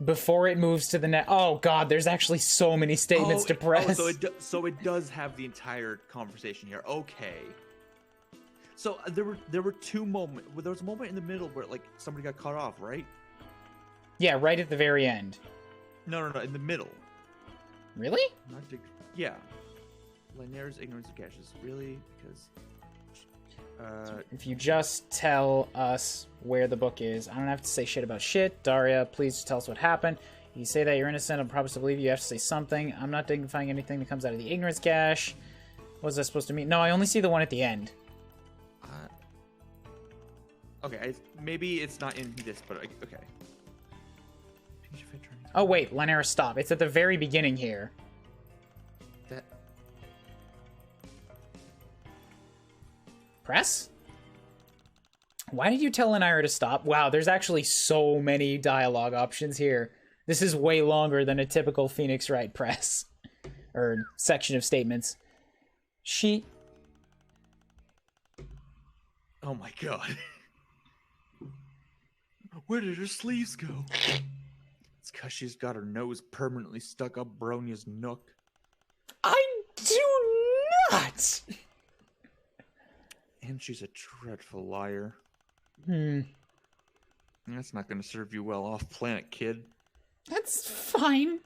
before it moves to the next. Oh god, there's actually so many statements to press. So it does have the entire conversation here. Okay. So there were 2 moments. There was a moment in the middle where like somebody got cut off, right? Yeah, right at the very end. No, in the middle. Really? Yeah. Lynera's ignorance of Gash's. Really? Because... if you just tell us where the book is, I don't have to say shit about shit. Daria, please just tell us what happened. If you say that you're innocent, I'm promise to believe you. You have to say something. I'm not dignifying anything that comes out of the ignorance, Gash. What's that supposed to mean? No, I only see the one at the end. Okay, maybe it's not in this, but okay. Oh wait, Lynera, stop. It's at the very beginning here. Press? Why did you tell Lynera to stop? Wow, there's actually so many dialogue options here. This is way longer than a typical Phoenix Wright press. Or section of statements. She... Oh my god. Where did her sleeves go? It's because she's got her nose permanently stuck up Bronya's nook. I do not! And she's a dreadful liar. That's not going to serve you well off-planet, kid. That's fine.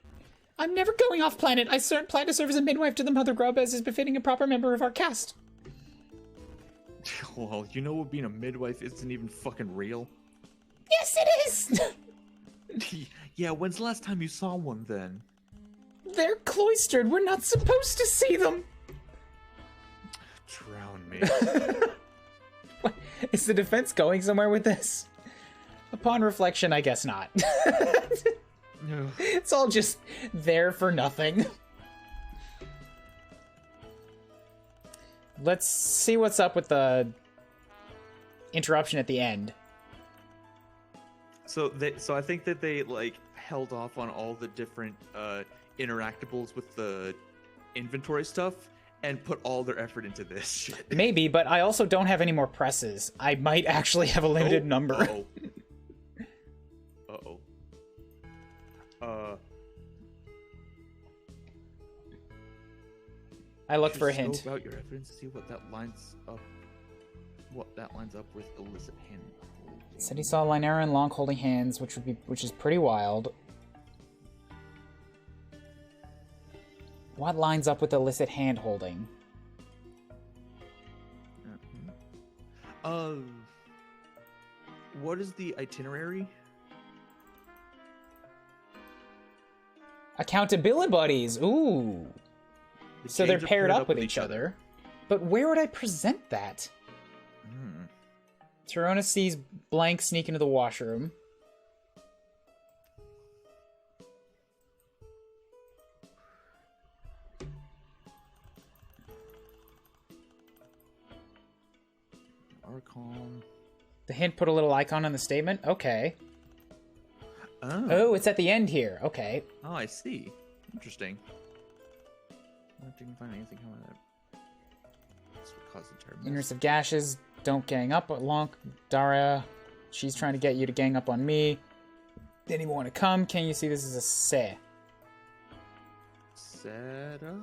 I'm never going off-planet. I plan to serve as a midwife to the Mother Grub, as is befitting a proper member of our cast. Well, you know what being a midwife isn't even fucking real? Yes, it is! Yeah, when's the last time you saw one then? They're cloistered. We're not supposed to see them. Drown me. What? Is the defense going somewhere with this? Upon reflection, I guess not. No. It's all just there for nothing. Let's see what's up with the interruption at the end. So I think that they like held off on all the different interactables with the inventory stuff and put all their effort into this shit. Maybe, but I also don't have any more presses. I might actually have a limited number. Uh-oh. I looked for a hint. Scope out your evidence, see what that lines up. What that lines up with illicit hand. Said he saw Lynera and Lonk holding hands, which is pretty wild. What lines up with illicit hand holding? What is the itinerary? Accountability buddies. Ooh. So they're James are paired up with each other. But where would I present that? Torona sees Blank sneak into the washroom. Archon. The hint put a little icon on the statement? Okay. Oh, it's at the end here. Okay. Oh, I see. Interesting. I didn't find anything coming out. That's what caused the term. Ignorance of gashes. Don't gang up on Lonk. Daria. She's trying to get you to gang up on me. Didn't even want to come. Can you see this is a se? Set up?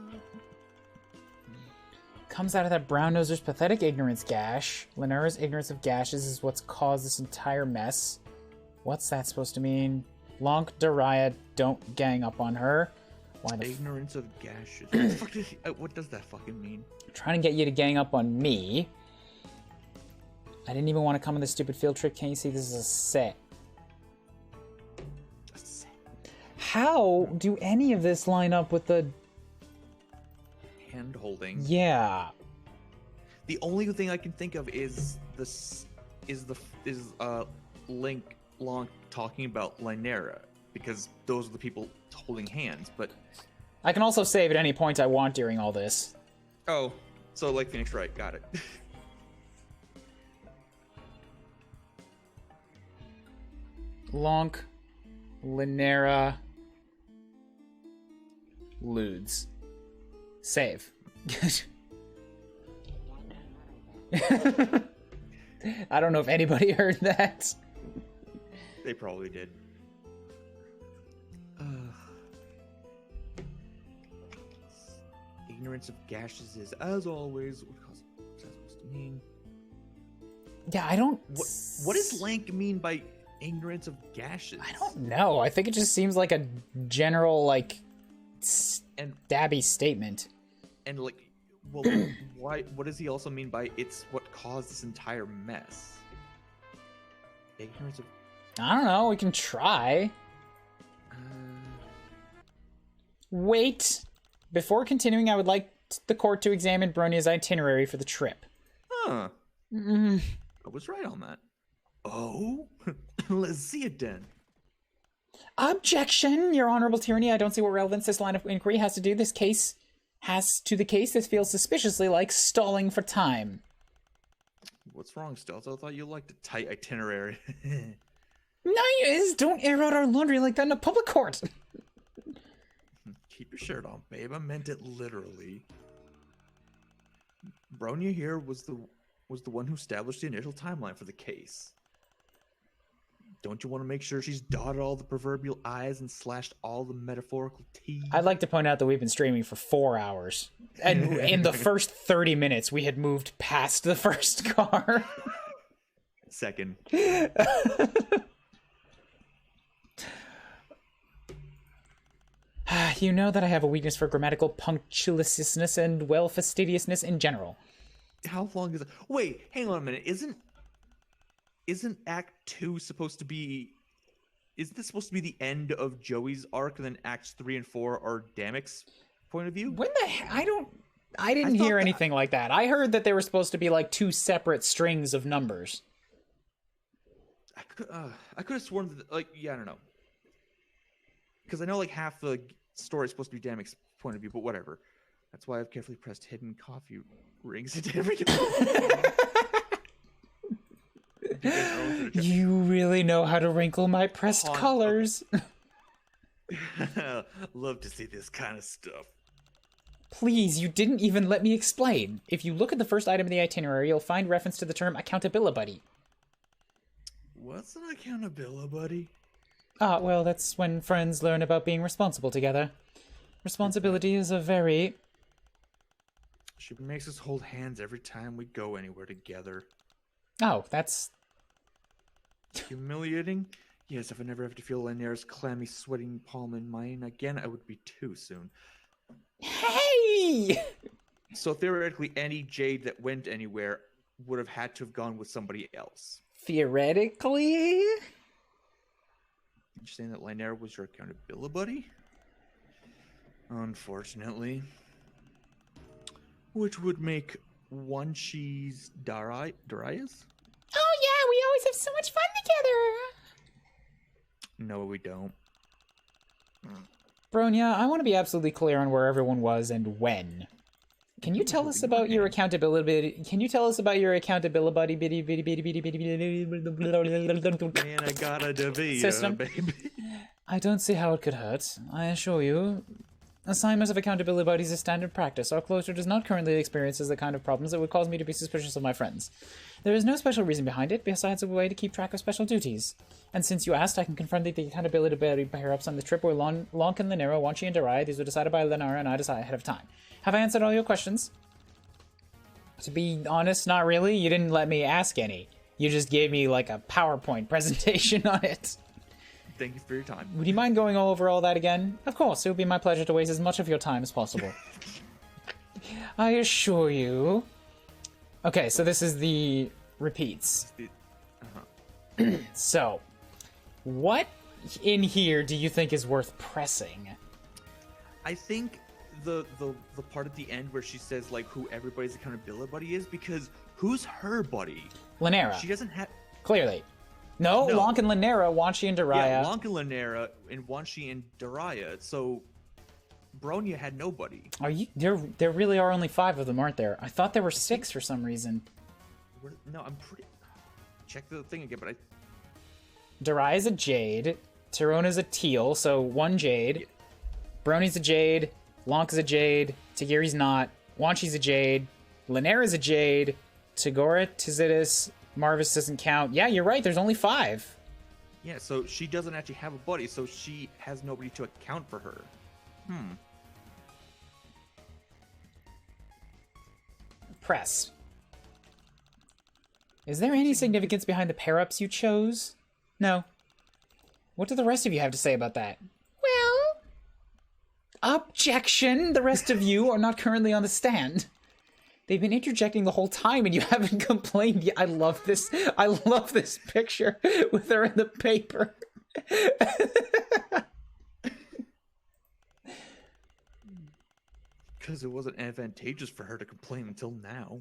Comes out of that brown noser's pathetic ignorance gash. Lynera's ignorance of gashes is what's caused this entire mess. What's that supposed to mean? Lonk, Daria, don't gang up on her. Why the ignorance of gashes. What does that fucking mean? Trying to get you to gang up on me. I didn't even want to come on this stupid field trip. Can't you see this is a set? How do any of this line up with the hand holding? Yeah. The only thing I can think of is Link Long talking about Lynera, because those are the people holding hands, but I can also save at any point I want during all this. Oh, so like Phoenix Wright, got it. Lonk, Lynera, Ludes. Save. I don't know if anybody heard that. They probably did. Ignorance of gashes is, as always, what's that supposed to mean? Yeah, I don't... What does Lank mean by ignorance of gashes? I don't know. I think it just seems like a general, like, stabby statement. And, like, well, why? What does he also mean by it's what caused this entire mess? Ignorance of... I don't know. We can try. Wait. Before continuing, I would like the court to examine Bronia's itinerary for the trip. Huh. I was right on that. Oh? Let's see it then. Objection, Your Honorable Tyranny. I don't see what relevance this line of inquiry has to do. This case has to the case. This feels suspiciously like stalling for time. What's wrong, Stealth? I thought you liked a tight itinerary. Nice! Don't air out our laundry like that in a public court. Keep your shirt on, babe. I meant it literally. Bronya here was the one who established the initial timeline for the case. Don't you want to make sure she's dotted all the proverbial I's and slashed all the metaphorical T's? I'd like to point out that we've been streaming for 4 hours. And in the first 30 minutes, we had moved past the first car. Second. You know that I have a weakness for grammatical punctiliousness and, well, fastidiousness in general. How long is it? Wait, hang on a minute. Isn't Act 2 supposed to be is this supposed to be the end of Joey's arc, and then Acts 3 and 4 are Damek's point of view? When the I didn't hear anything like that. I heard that they were supposed to be like two separate strings of numbers. I could have sworn that, like, yeah, I don't know. Because I know, like, half the story is supposed to be Damek's point of view, but whatever. That's why I've carefully pressed hidden coffee rings into every You really know how to wrinkle my pressed colors. Love to see this kind of stuff. Please, you didn't even let me explain. If you look at the first item in the itinerary, you'll find reference to the term accountability. What's an accountability buddy? Ah, well, that's when friends learn about being responsible together. Responsibility is a very... She makes us hold hands every time we go anywhere together. Oh, that's... Humiliating? Yes, if I never have to feel Laniera's clammy, sweating palm in mine again, I would be too soon. Hey! So theoretically, any Jade that went anywhere would have had to have gone with somebody else. Theoretically? You're saying that Laniera was your accountability buddy? Unfortunately. Which would make one she's Darius? Oh yeah, we always have so much fun together! No, we don't. Bronya, I want to be absolutely clear on where everyone was and when. Can you tell us about your accountability? Can you tell us about your accountability? Man, I got a Davia, system? baby. I don't see how it could hurt. I assure you. Assignment of accountability buddies is standard practice. Our cloister does not currently experience the kind of problems that would cause me to be suspicious of my friends. There is no special reason behind it, besides a way to keep track of special duties. And since you asked, I can confirm that the accountability buddy pair-ups on the trip were Lonk and Lanera, Wanchi and Darai. These were decided by Lanara and I decided ahead of time. Have I answered all your questions? To be honest, not really. You didn't let me ask any. You just gave me like a PowerPoint presentation on it. Thank you for your time. Would you mind going over all that again? Of course, it would be my pleasure to waste as much of your time as possible. I assure you. Okay, so this is the repeats. So, what in here do you think is worth pressing? I think the part at the end where she says like who everybody's accountability buddy is, because who's her buddy? Lanera. She doesn't have. Clearly. No, Lonk and Lanera, Wanchi and Daria. Yeah, Lonk and Lanera and Wanchi and Daria. So Bronya had nobody. Are you? There really are only 5 of them, aren't there? I thought there were 6 for some reason. No, I'm pretty. Check the thing again, but I. Daria's a Jade. Tirona's a Teal, so 1 Jade. Yeah. Brony's a Jade. Lonk is a Jade. Tagiri's not. Wanchi's a Jade. Lanera's a Jade. Tagora, Tizidis, Marvis doesn't count. Yeah, you're right. There's only 5. Yeah, so she doesn't actually have a buddy, so she has nobody to account for her. Press. Is there any significance behind the pair-ups you chose? No. What do the rest of you have to say about that? Well... Objection! The rest of you are not currently on the stand. They've been interjecting the whole time and you haven't complained yet. I love this. I love this picture with her in the paper. Because it wasn't advantageous for her to complain until now.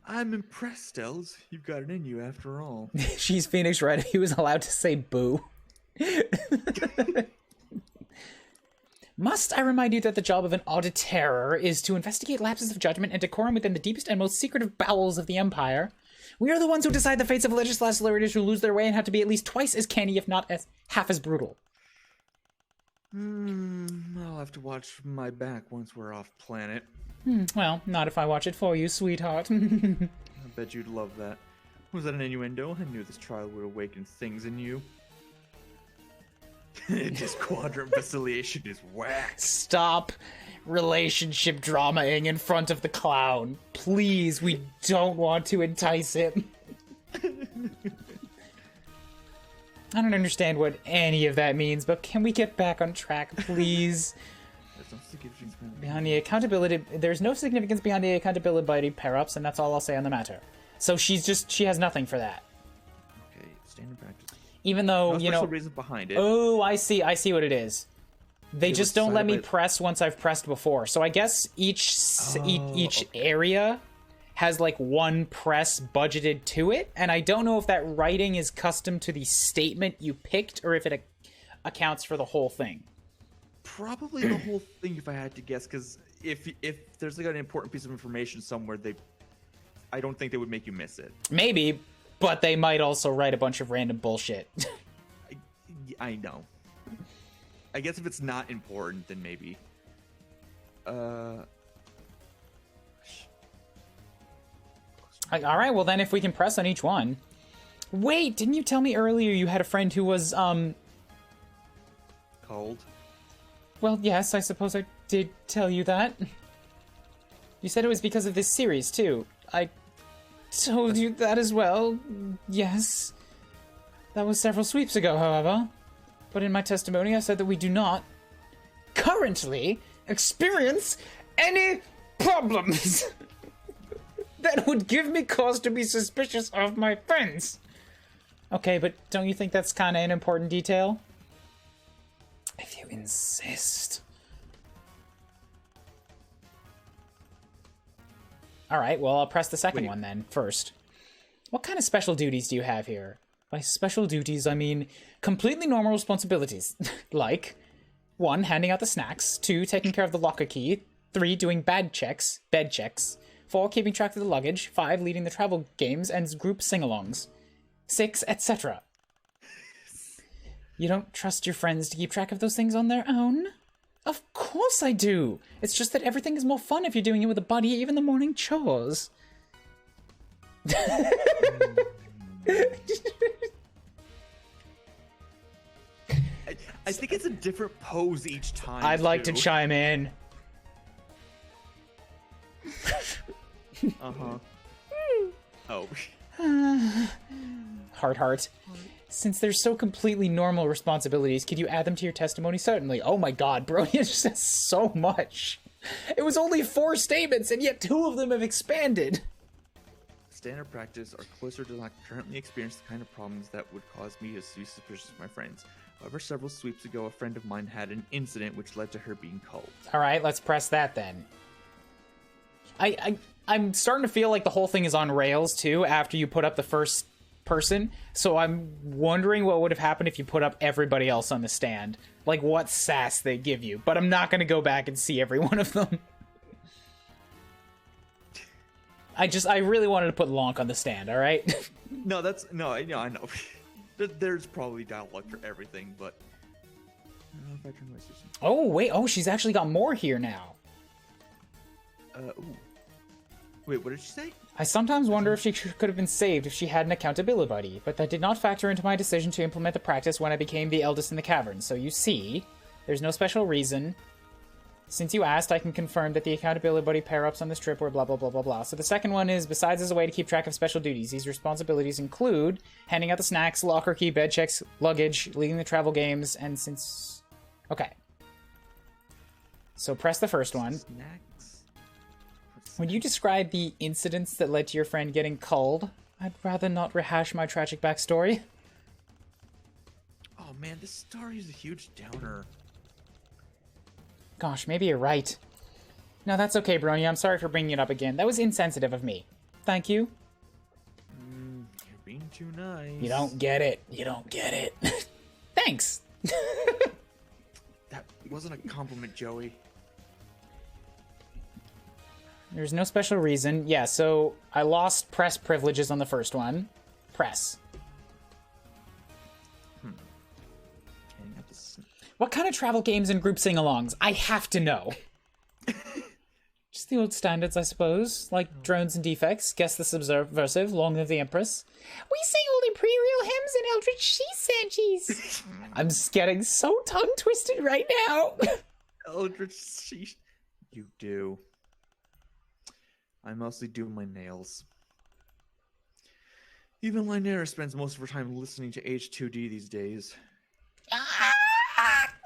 I'm impressed, Els. You've got it in you after all. She's Phoenix Wright. He was allowed to say boo. Must I remind you that the job of an auditor is to investigate lapses of judgment and decorum within the deepest and most secretive bowels of the Empire? We are the ones who decide the fates of legislators who lose their way and have to be at least twice as canny, if not as half as brutal. I'll have to watch my back once we're off planet. Well, not if I watch it for you, sweetheart. I bet you'd love that. Was that an innuendo? I knew this trial would awaken things in you. This quadrant facilitation is whack. Stop relationship dramaing in front of the clown. Please, we don't want to entice him. I don't understand what any of that means, but can we get back on track, please? Behind the accountability, there's no significance behind the accountability pair-ups, and that's all I'll say on the matter. So she has nothing for that. Okay, Standard practice. Even though, No you special know... reason behind it. Oh, I see what it is. They just don't let me by... press once I've pressed before. So I guess each area has like one press budgeted to it, and I don't know if that writing is custom to the statement you picked or if it accounts for the whole thing. Probably the whole thing, if I had to guess, because if there's like an important piece of information somewhere, I don't think they would make you miss it. Maybe, but they might also write a bunch of random bullshit. I know. I guess if it's not important, then maybe. All right, well then if we can press on each one. Wait, didn't you tell me earlier you had a friend who was, Cold? Well, yes, I suppose I did tell you that. You said it was because of this series, too. I told you that as well. Yes. That was several sweeps ago, however. But in my testimony, I said that we do not currently experience any problems that would give me cause to be suspicious of my friends. Okay, but don't you think that's kind of an important detail? If you insist. Alright, well, I'll press the second one then, first. What kind of special duties do you have here? By special duties, I mean completely normal responsibilities. Like, 1, handing out the snacks. 2, taking care of the locker key. 3, doing bed checks. 4, keeping track of the luggage. 5, leading the travel games and group sing-alongs. 6, etc. You don't trust your friends to keep track of those things on their own? Of course I do! It's just that everything is more fun if you're doing it with a buddy, even the morning chores. I think it's a different pose each time. I'd like to chime in. Uh-huh. Oh. Heart. Since they're so completely normal responsibilities, could you add them to your testimony? Certainly. Oh my god, bro, you just said so much. It was only 4 statements, and yet 2 of them have expanded. Standard practice are closer to not currently experience the kind of problems that would cause me to be suspicious of my friends. However, several sweeps ago, a friend of mine had an incident which led to her being cold. Alright, let's press that then. I'm starting to feel like the whole thing is on rails, too, after you put up the first person, so I'm wondering what would have happened if you put up everybody else on the stand. Like, what sass they give you. But I'm not going to go back and see every one of them. I really wanted to put Lonk on the stand, alright? No, I know. There's probably dialogue for everything, but... Oh, wait, she's actually got more here now. Ooh. Wait, what did she say? I sometimes wonder if she could have been saved if she had an accountability buddy, but that did not factor into my decision to implement the practice when I became the eldest in the cavern. So you see, there's no special reason. Since you asked, I can confirm that the accountability buddy pair-ups on this trip were blah blah blah blah blah. So the second one is, besides as a way to keep track of special duties, these responsibilities include handing out the snacks, locker key, bed checks, luggage, leading the travel games, and since... Okay. So press the first one. Snacks. When you describe the incidents that led to your friend getting culled, I'd rather not rehash my tragic backstory. Oh man, this story is a huge downer. Gosh, maybe you're right. No, that's okay, Brony. I'm sorry for bringing it up again. That was insensitive of me. Thank you. You're being too nice. You don't get it. You don't get it. Thanks. That wasn't a compliment, Joey. There's no special reason. Yeah, so I lost press privileges on the first one. Press. What kind of travel games and group sing-alongs? I have to know. Just the old standards, I suppose. Like drones and defects, guess the subversive, long live the Empress. We sing old imperial hymns and eldritch she-sanchies. I'm just getting so tongue-twisted right now. Eldritch she... You do. I mostly do my nails. Even Lynera spends most of her time listening to H2D these days. I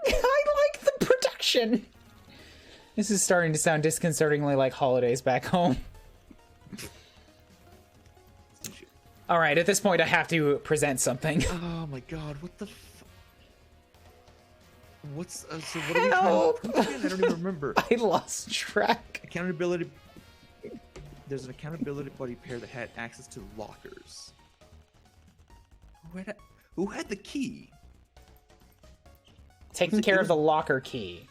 like the production. This is starting to sound disconcertingly like holidays back home. All right, at this point, I have to present something. Oh my god, what the what's, so what are we trying to prove again? I don't even remember. I lost track. Accountability. There's an accountability buddy pair that had access to lockers. Who had the key? Taking care of the locker key.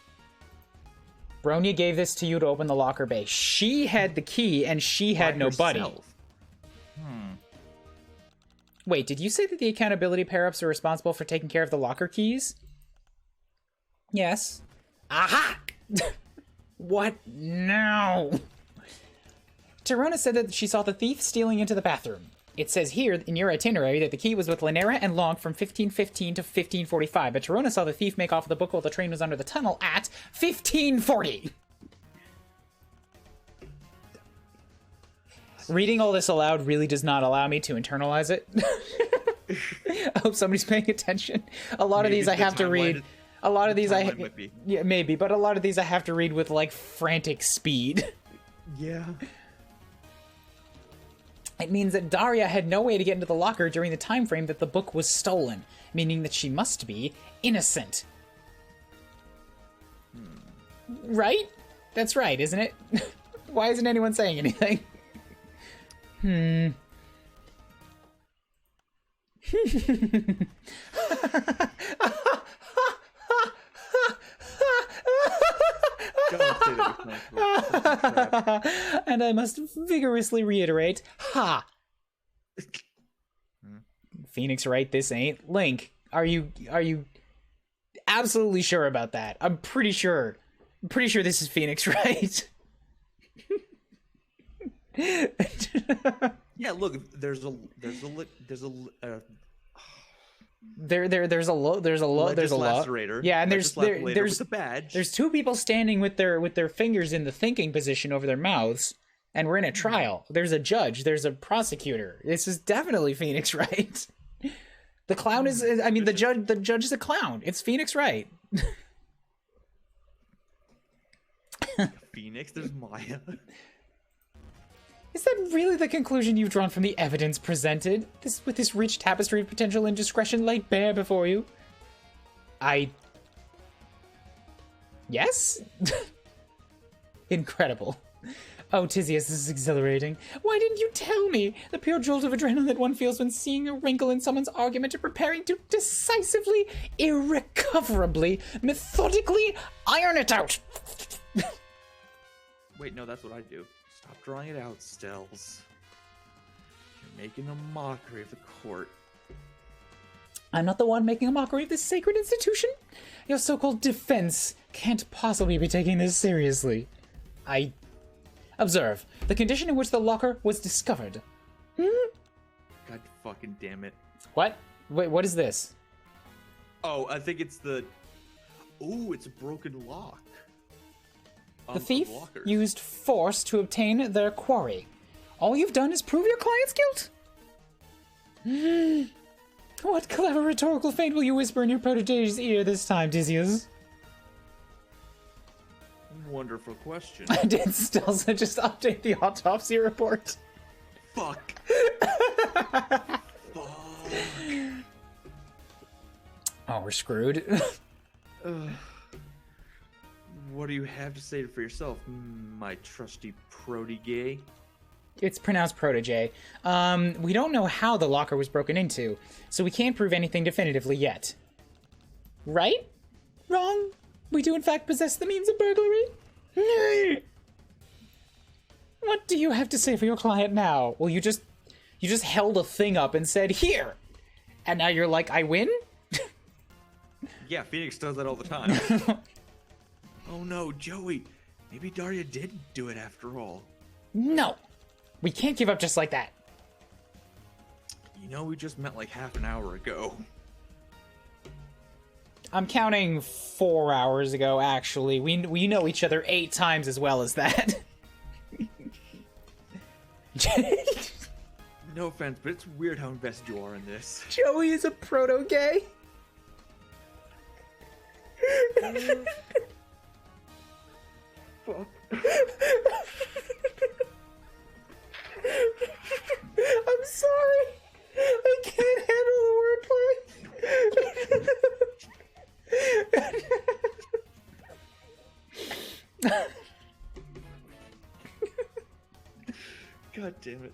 Bronya gave this to you to open the locker bay. She had the key, and she had no buddy. Wait, did you say that the accountability pair-ups are responsible for taking care of the locker keys? Yes. Aha! What now? Tirona said that she saw the thief stealing into the bathroom. It says here in your itinerary that the key was with Lanera and Long from 1515 to 1545, but Tirona saw the thief make off with the book while the train was under the tunnel at 1540. Reading all this aloud really does not allow me to internalize it. I hope somebody's paying attention. A lot of these I have to read. A lot of these yeah, maybe, but a lot of these I have to read with like frantic speed. Yeah. It means that Daria had no way to get into the locker during the time frame that the book was stolen, meaning that she must be innocent. Right? That's right, isn't it? Why isn't anyone saying anything? And I must vigorously reiterate, ha! Phoenix Wright, this ain't Link. Are you absolutely sure about that? I'm pretty sure. I'm pretty sure this is Phoenix Wright. Yeah, look, there's a lot. Yeah, and there's a badge. There's two people standing with their fingers in the thinking position over their mouths, and we're in a trial. There's a judge, there's a prosecutor. This is definitely Phoenix Wright. The clown is, I mean, the judge is a clown. It's Phoenix Wright. Phoenix, there's Maya. Is that really the conclusion you've drawn from the evidence presented? With this rich tapestry of potential indiscretion laid bare before you? Yes? Incredible. Oh, Tizius, this is exhilarating. Why didn't you tell me? The pure jolt of adrenaline that one feels when seeing a wrinkle in someone's argument and preparing to decisively, irrecoverably, methodically iron it out. Wait, no, that's what I do. Stop drawing it out, Stells. You're making a mockery of the court. I'm not the one making a mockery of this sacred institution. Your so-called defense can't possibly be taking this seriously. Observe, the condition in which the locker was discovered. God fucking damn it. What? Wait, what is this? Oh, I think it's the... Ooh, it's a broken lock. The thief used force to obtain their quarry. All you've done is prove your client's guilt? What clever rhetorical feint will you whisper in your protege's ear this time, Dizius? Wonderful question. I did still just update the autopsy report. Fuck. Fuck. Oh, we're screwed. What do you have to say for yourself, my trusty protege? It's pronounced protege. We don't know how the locker was broken into, so we can't prove anything definitively yet. Right? Wrong? We do in fact possess the means of burglary? What do you have to say for your client now? Well, you just held a thing up and said, here! And now you're like, I win? Yeah, Phoenix does that all the time. Oh no, Joey. Maybe Daria did do it after all. No! We can't give up just like that. You know, we just met like half an hour ago. I'm counting 4 hours ago, actually. We know each other 8 times as well as that. No offense, but it's weird how invested you are in this. Joey is a proto-gay. Fuck. I'm sorry. God damn it.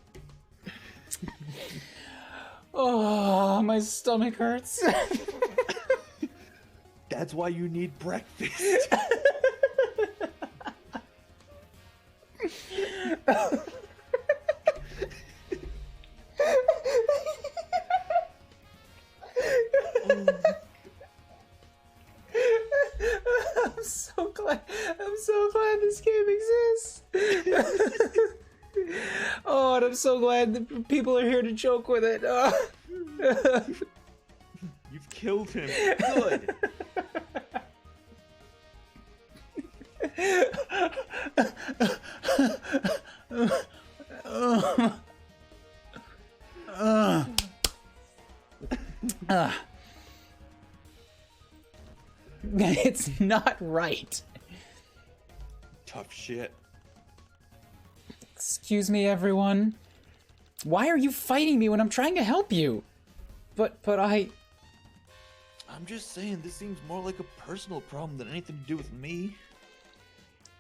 Oh, my stomach hurts. That's why you need breakfast. I'm so glad this game exists. Oh, and I'm so glad that people are here to joke with it. You've killed him. Good. It's not right. Tough shit. Excuse me, everyone. Why are you fighting me when I'm trying to help you? But I'm just saying, this seems more like a personal problem than anything to do with me.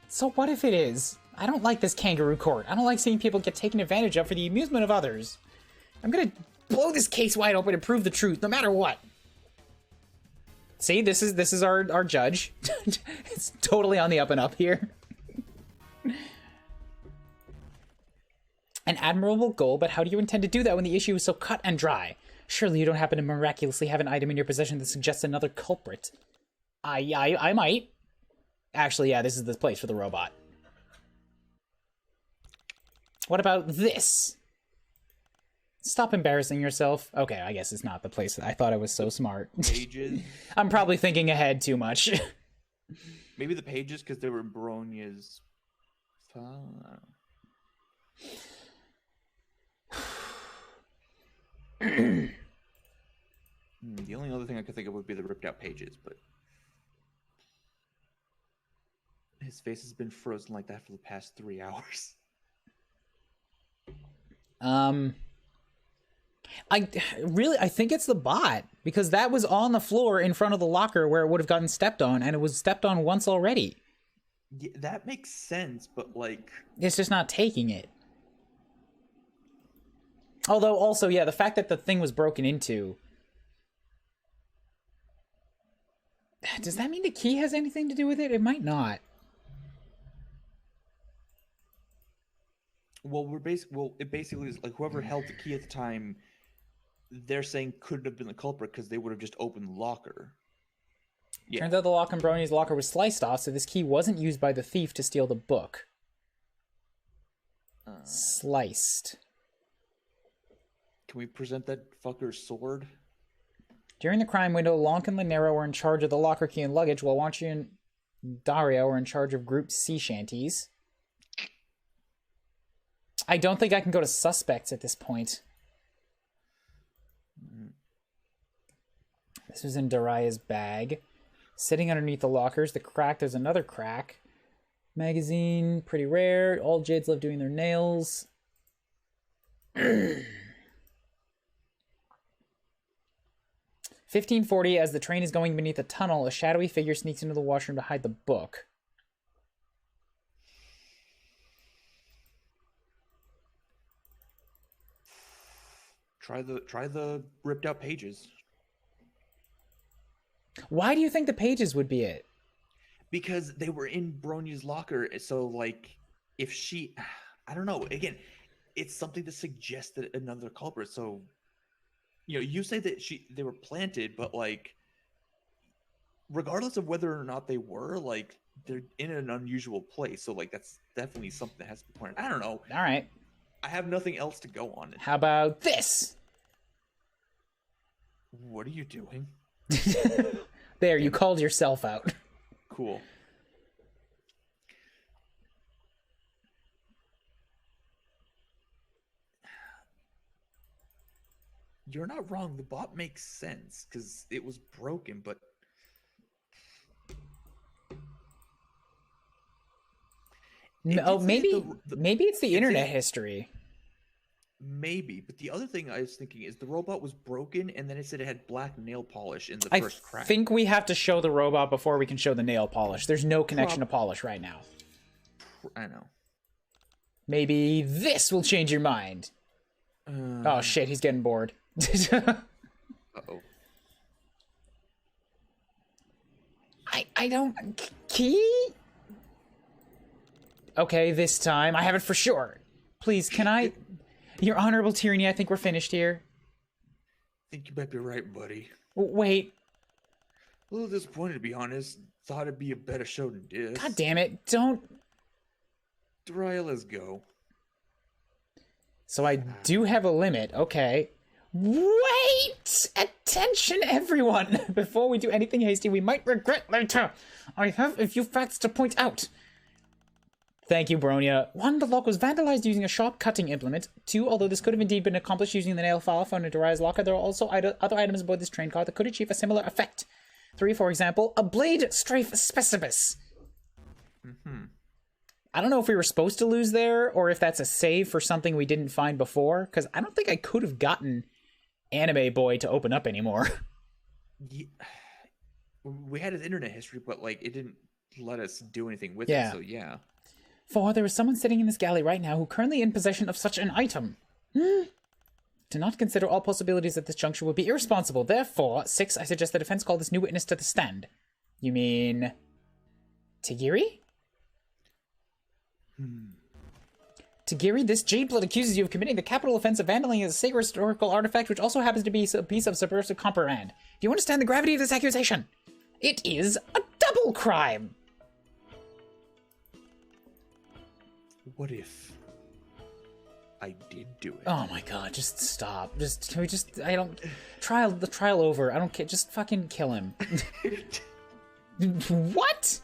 So what if it is? I don't like this kangaroo court. I don't like seeing people get taken advantage of for the amusement of others. I'm gonna blow this case wide open and prove the truth, no matter what. See, this is our judge. It's totally on the up and up here. An admirable goal, but how do you intend to do that when the issue is so cut and dry? Surely you don't happen to miraculously have an item in your possession that suggests another culprit. I might. Actually, yeah, this is the place for the robot. What about this? Stop embarrassing yourself. Okay, I guess it's not the place. I thought I was so smart. Pages. I'm probably thinking ahead too much. Maybe the pages because they were in Baronia's file. The only other thing I could think of would be the ripped out pages, but his face has been frozen like that for the past 3 hours. I think it's the bot, because that was on the floor in front of the locker where it would have gotten stepped on, and it was stepped on once already. Yeah, that makes sense, but like, it's just not taking it. Although also, yeah, the fact that the thing was broken into, does that mean the key has anything to do with it? It might not. Well, it basically is like whoever held the key at the time, they're saying couldn't have been the culprit because they would have just opened the locker. Yeah. Turns out the lock on Brony's locker was sliced off, so this key wasn't used by the thief to steal the book. Sliced. Can we present that fucker's sword? During the crime window, Lonk and Linero were in charge of the locker key and luggage, while Wanchi and Dario were in charge of group sea shanties. I don't think I can go to suspects at this point. This was in Daria's bag. Sitting underneath the lockers, the crack, there's another crack. Magazine, pretty rare. All Jades love doing their nails. 1540, as the train is going beneath a tunnel, a shadowy figure sneaks into the washroom to hide the book. Try the ripped out pages. Why do you think the pages would be it? Because they were in Bronia's locker, so like, if she, I don't know. Again, it's something to suggest that another culprit. So, you say that they were planted, but like, regardless of whether or not they were, like, they're in an unusual place. So like, that's definitely something that has to be pointed. I don't know. All right. I have nothing else to go on. How about this? What are you doing? There, you called yourself out. Cool. You're not wrong. The bot makes sense because it was broken, but maybe it's the internet history. maybe. But the other thing I was thinking is the robot was broken, and then it said it had black nail polish in the I first crack. think we have to show the robot before we can show the nail polish. There's no connection to polish right now. I know. Maybe this will change your mind. Oh shit, he's getting bored. Uh-oh. I don't... Key? Okay, this time. I have it for sure. Please, can I... Your Honorable Tyranny, I think we're finished here. I think you might be right, buddy. Wait. A little disappointed, to be honest. Thought it'd be a better show than this. God damn it, don't... Dariah, let's go. So I do have a limit, okay. Wait! Attention, everyone! Before we do anything hasty, we might regret later. I have a few facts to point out. Thank you, Bronya. 1, the lock was vandalized using a sharp cutting implement. 2, although this could have indeed been accomplished using the nail file found in Dariah's locker, there are also other items aboard this train car that could achieve a similar effect. 3, for example, a blade strafe specibus. I don't know if we were supposed to lose there, or if that's a save for something we didn't find before, because I don't think I could have gotten Anime Boy to open up anymore. Yeah. We had his internet history, but, like, it didn't let us do anything with it, so yeah. 4, there is someone sitting in this galley right now who currently in possession of such an item. To not consider all possibilities at this juncture would be irresponsible. Therefore, 6, I suggest the defense call this new witness to the stand. You mean... Tigiri? Tagiri, this Jadeblood accuses you of committing the capital offense of vandalizing a sacred historical artifact, which also happens to be a piece of subversive contraband. Do you understand the gravity of this accusation? It is a double crime! What if I did do it? Oh my god, just stop. Can we just, I don't, the trial over. I don't care, just fucking kill him. What?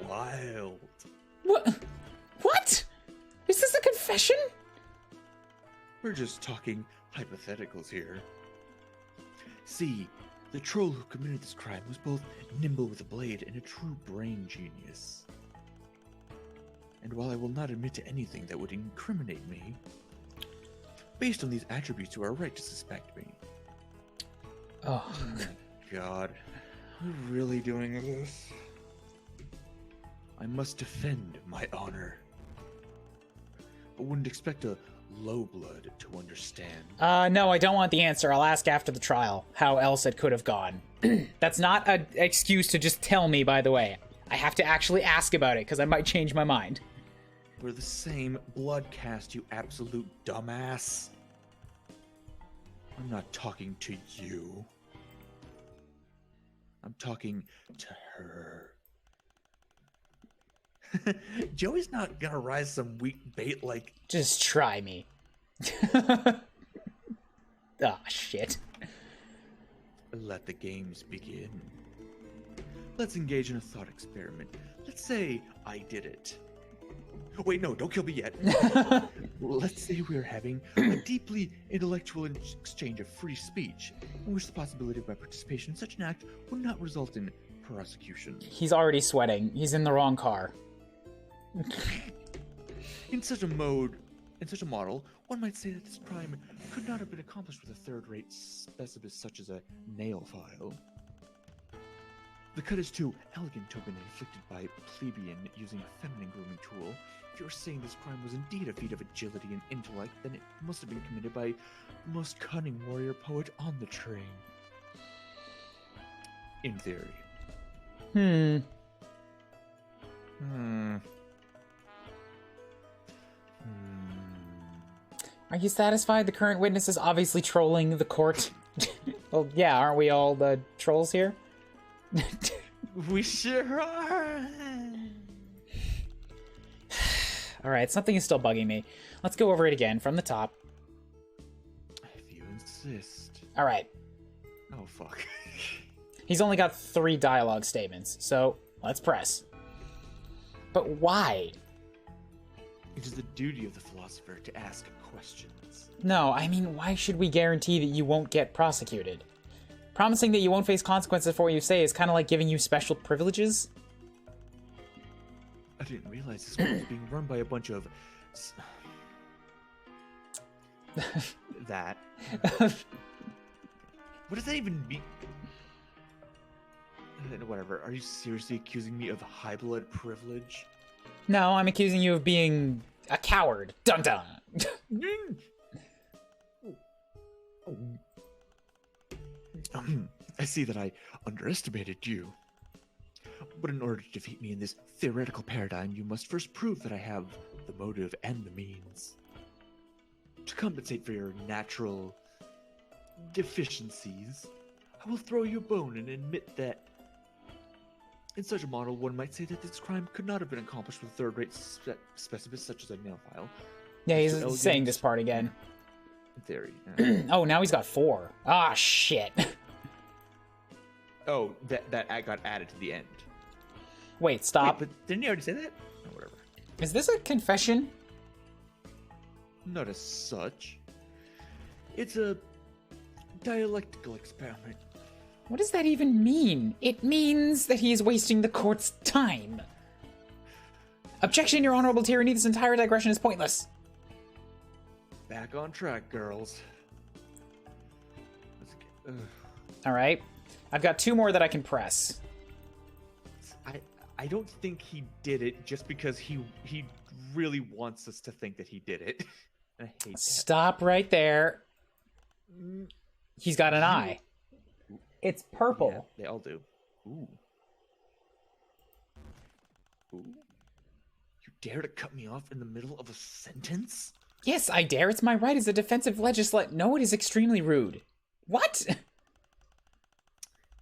Wild. What? Is this a confession? We're just talking hypotheticals here. See, the troll who committed this crime was both nimble with a blade and a true brain genius. And while I will not admit to anything that would incriminate me, based on these attributes, you are right to suspect me. Oh my god. We're really doing this? I must defend my honor. I wouldn't expect a low blood to understand. No, I don't want the answer. I'll ask after the trial how else it could have gone. That's not an excuse to just tell me, by the way. I have to actually ask about it, because I might change my mind. We're the same blood caste, you absolute dumbass. I'm not talking to you. I'm talking to her. Joey's not gonna rise some weak bait like... Just try me. Ah, shit. Let the games begin. Let's engage in a thought experiment. Let's say I did it. Wait, no, don't kill me yet. Let's say we're having a deeply intellectual exchange of free speech, in which the possibility of my participation in such an act would not result in prosecution. He's already sweating. He's in the wrong car. In such a model, one might say that this crime could not have been accomplished with a third-rate specibus such as a nail file. The cut is too elegant to have been inflicted by plebeian using a feminine grooming tool. If you're saying this crime was indeed a feat of agility and intellect, then it must have been committed by the most cunning warrior poet on the train. In theory. Are you satisfied? The current witness is obviously trolling the court. Well, yeah, aren't we all the trolls here? We sure are. Alright, something is still bugging me. Let's go over it again from the top. If you insist. Alright. Oh, fuck. He's only got 3 dialogue statements, so let's press. But why? It is the duty of the philosopher to ask questions. No, I mean, why should we guarantee that you won't get prosecuted? Promising that you won't face consequences for what you say is kind of like giving you special privileges. I didn't realize this one was being run by a bunch of That. What does that even mean? Whatever. Are you seriously accusing me of high blood privilege? No, I'm accusing you of being a coward. Dun dun. I see that I underestimated you. But in order to defeat me in this theoretical paradigm, you must first prove that I have the motive and the means. To compensate for your natural deficiencies, I will throw you a bone and admit that in such a model, one might say that this crime could not have been accomplished with third-rate specimens such as a nail file. Yeah, he's saying this part again. In theory. Oh, now he's got 4. Ah, shit. Oh, that got added to the end. Wait, stop. Wait, but didn't you already say that? Oh, whatever. Is this a confession? Not as such. It's a dialectical experiment. What does that even mean? It means that he is wasting the court's time. Objection, Your Honorable Tyranny. This entire digression is pointless. Back on track, girls. All right. I've got 2 more that I can press. I don't think he did it just because he really wants us to think that he did it. I hate that. Stop right there. He's got an eye. It's purple. Yeah, they all do. Ooh. Ooh. You dare to cut me off in the middle of a sentence? Yes, I dare. It's my right as a defensive legislator. No, it is extremely rude. What?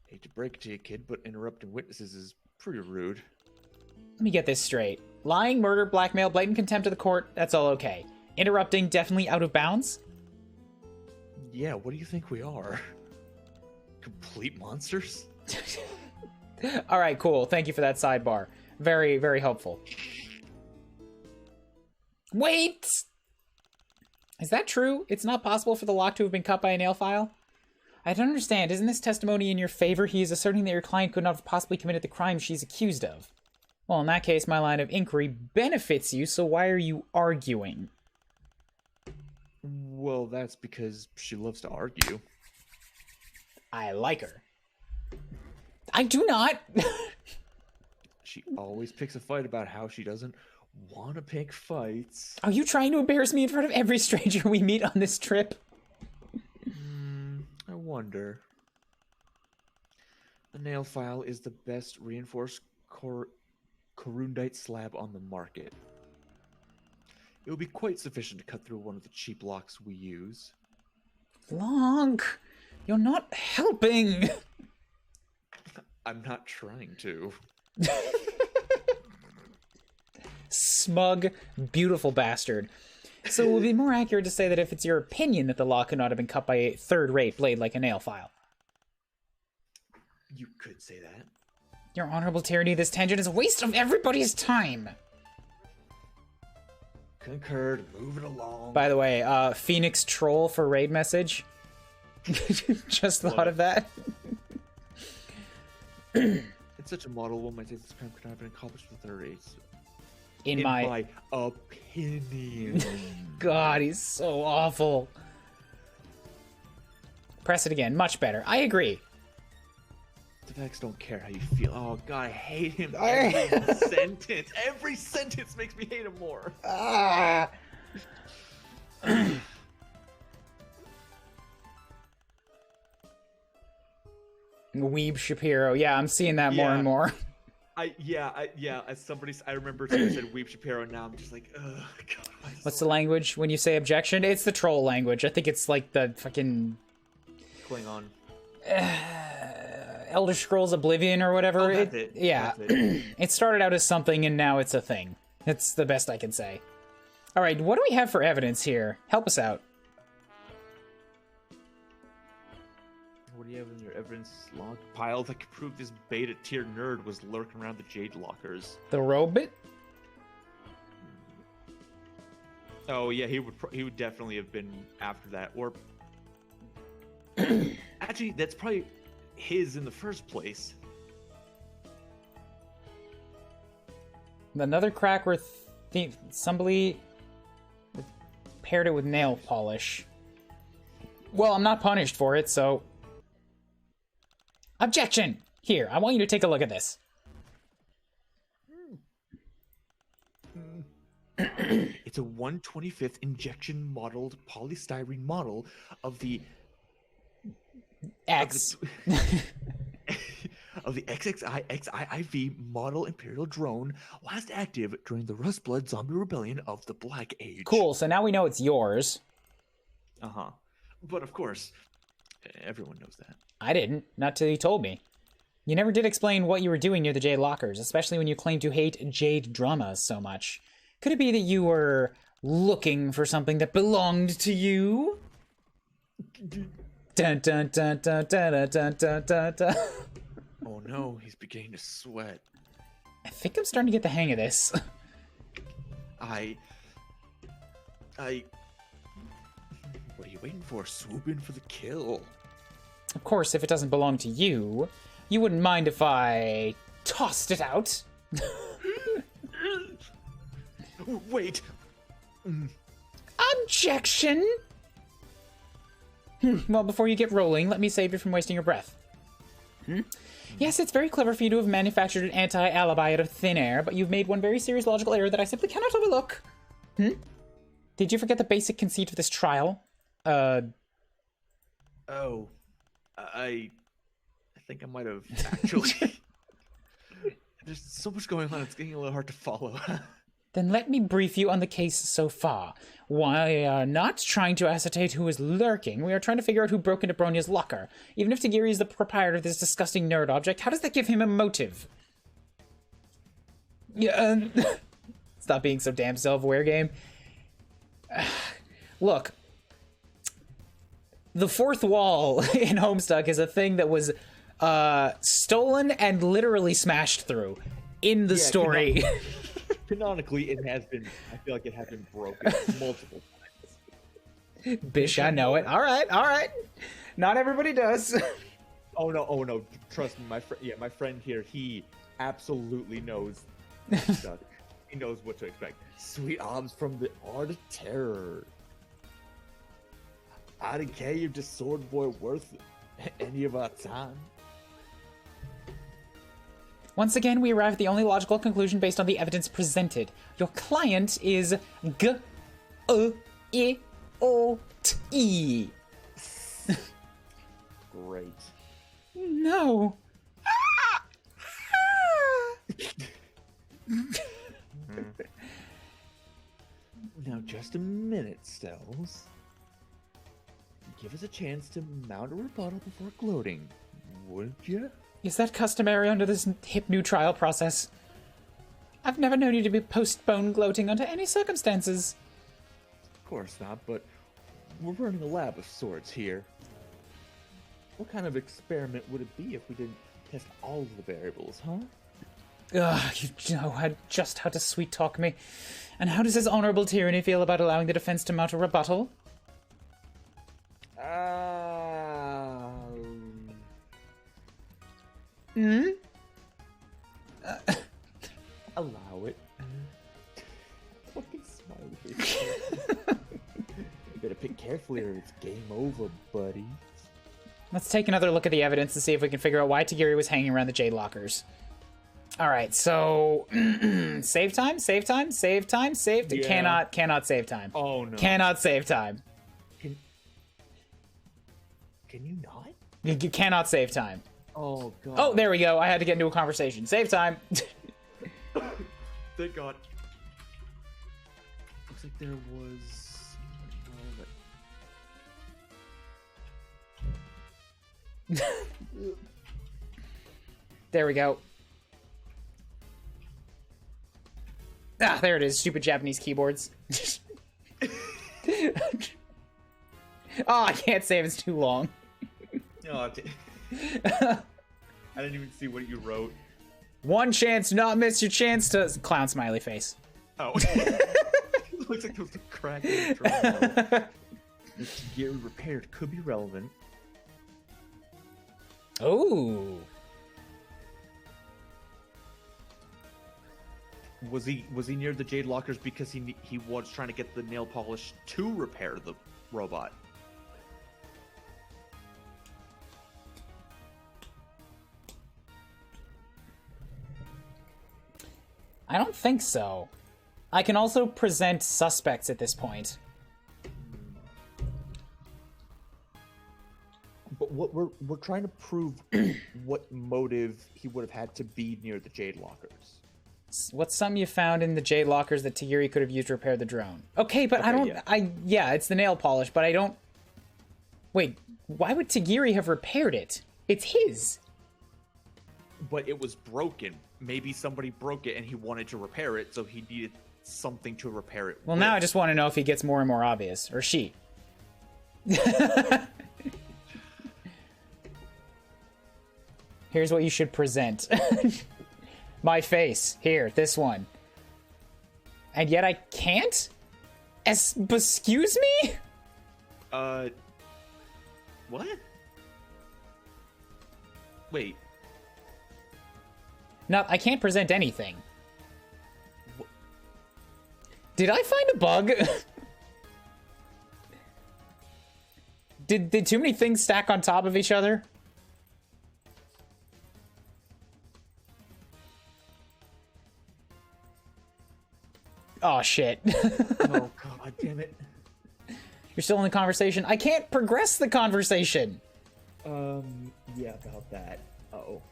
Hate to break it to you, kid, but interrupting witnesses is pretty rude. Let me get this straight. Lying, murder, blackmail, blatant contempt of the court, that's all okay. Interrupting, definitely out of bounds? Yeah, what do you think we are? Complete monsters? Alright, cool. Thank you for that sidebar. Very, very helpful. Wait! Is that true? It's not possible for the lock to have been cut by a nail file? I don't understand. Isn't this testimony in your favor? He is asserting that your client could not have possibly committed the crime she's accused of. Well, in that case, my line of inquiry benefits you, so why are you arguing? Well, that's because she loves to argue. I like her. I do not! She always picks a fight about how she doesn't want to pick fights. Are you trying to embarrass me in front of every stranger we meet on this trip? I wonder. The nail file is the best reinforced corundite slab on the market. It will be quite sufficient to cut through one of the cheap locks we use. Lonk, you're not helping. I'm not trying to. Smug, beautiful bastard. So it would be more accurate to say that if it's your opinion that the lock could not have been cut by a third-rate blade like a nail file. You could say that. Your Honorable Tyranny, this tangent is a waste of everybody's time. Concurred, move it along. By the way, Phoenix Troll for raid message. Just thought of that. In such a model, one might say this crime could not have been accomplished with third rates. In my opinion. God, he's so awful. Press it again. Much better. I agree. The facts don't care how you feel. Oh, God, I hate him. Every sentence. Every sentence makes me hate him more. Weeb Shapiro. Yeah, I'm seeing that more and more. As somebody, I remember somebody said Weeb Shapiro, and now I'm just like, ugh, God. What's the language when you say objection? It's the troll language. I think it's like the fucking Klingon. Elder Scrolls Oblivion or whatever. Oh, that's it. Yeah. That's it. It started out as something and now it's a thing. That's the best I can say. All right, what do we have for evidence here? Help us out. What do you have in your evidence log pile that could prove this beta tier nerd was lurking around the Jade Lockers? The robot? Oh yeah, he would definitely have been after that. Or actually, that's probably his in the first place. Another crack where somebody with repaired it with nail polish. Well, I'm not punished for it, so... Objection! Here, I want you to take a look at this. It's a 1/25th injection modeled polystyrene model of the X. of the XXI XIIV model Imperial drone, last active during the Rustblood Zombie Rebellion of the Black Age. Cool, so now we know it's yours. Uh-huh. But of course, everyone knows that. I didn't, not till you told me. You never did explain what you were doing near the Jade Lockers, especially when you claimed to hate Jade dramas so much. Could it be that you were looking for something that belonged to you? Dun dun dun dun dun dun dun dun dun. Oh no, he's beginning to sweat. I think I'm starting to get the hang of this. I... What are you waiting for? Swoop in for the kill. Of course, if it doesn't belong to you, you wouldn't mind if I tossed it out. Wait. Objection! Well, before you get rolling, let me save you from wasting your breath. Yes, it's very clever for you to have manufactured an anti-alibi out of thin air, but you've made one very serious logical error that I simply cannot overlook. Did you forget the basic conceit of this trial? Oh. I think I might have actually. There's so much going on, it's getting a little hard to follow. Then let me brief you on the case so far. We are not trying to ascertain who is lurking. We are trying to figure out who broke into Bronia's locker. Even if Tagiri is the proprietor of this disgusting nerd object, how does that give him a motive? Yeah. Stop being so damn self-aware, game. Look. The fourth wall in Homestuck is a thing that was stolen and literally smashed through in the story. Canonically, it has been. I feel like it has been broken multiple times. Bish, I know it. All right. Not everybody does. Oh no! Trust me, my friend here. He absolutely knows. He knows what to expect. Sweet arms from the Art of Terror. I don't care. You're just sword boy worth any of our time. Once again, we arrive at the only logical conclusion based on the evidence presented. Your client is G-O-E-O-T. Great. No. Now, just a minute, Stells. Give us a chance to mount a rebuttal before gloating, wouldn't you? Is that customary under this hip new trial process? I've never known you to be postpone gloating under any circumstances. Of course not, but we're running a lab of sorts here. What kind of experiment would it be if we didn't test all of the variables, huh? Ugh, you know just how to sweet-talk me. And how does his honorable tyranny feel about allowing the defense to mount a rebuttal? Allow it. Fucking smiley face. You better pick carefully or it's game over, buddy. Let's take another look at the evidence and see if we can figure out why Tagiri was hanging around the Jade Lockers. Alright, so... save time? Yeah. Cannot save time. Oh, no. Cannot save time. Can you not? You cannot save time. Oh, God. Oh, there we go. I had to get into a conversation. Save time. Thank God. Looks like there was... There we go. Ah, there it is. Stupid Japanese keyboards. Oh, I can't save. It's too long. Oh, I didn't even see what you wrote. One chance, do not miss your chance to... Clown smiley face. Oh. It looks like there was a crack in the drum. This gear repaired could be relevant. Oh. Was he near the Jade Lockers because he was trying to get the nail polish to repair the robot? I don't think so. I can also present suspects at this point. But what we're trying to prove what motive he would have had to be near the Jade Lockers. What's some you found in the Jade Lockers that Tagiri could have used to repair the drone? Okay, but I don't... Yeah, it's the nail polish, but I don't... Wait, why would Tagiri have repaired it? It's his. But it was broken. Maybe somebody broke it and he wanted to repair it, so he needed something to repair it Well, with. now I just want to know if he gets more and more obvious. Or she. Here's what you should present. My face. Here, this one. And yet I can't? Excuse me? What? Wait. No, I can't present anything. Did I find a bug? Did too many things stack on top of each other? Oh, shit. Oh, God damn it. You're still in the conversation. I can't progress the conversation. Yeah, about that. Uh-oh.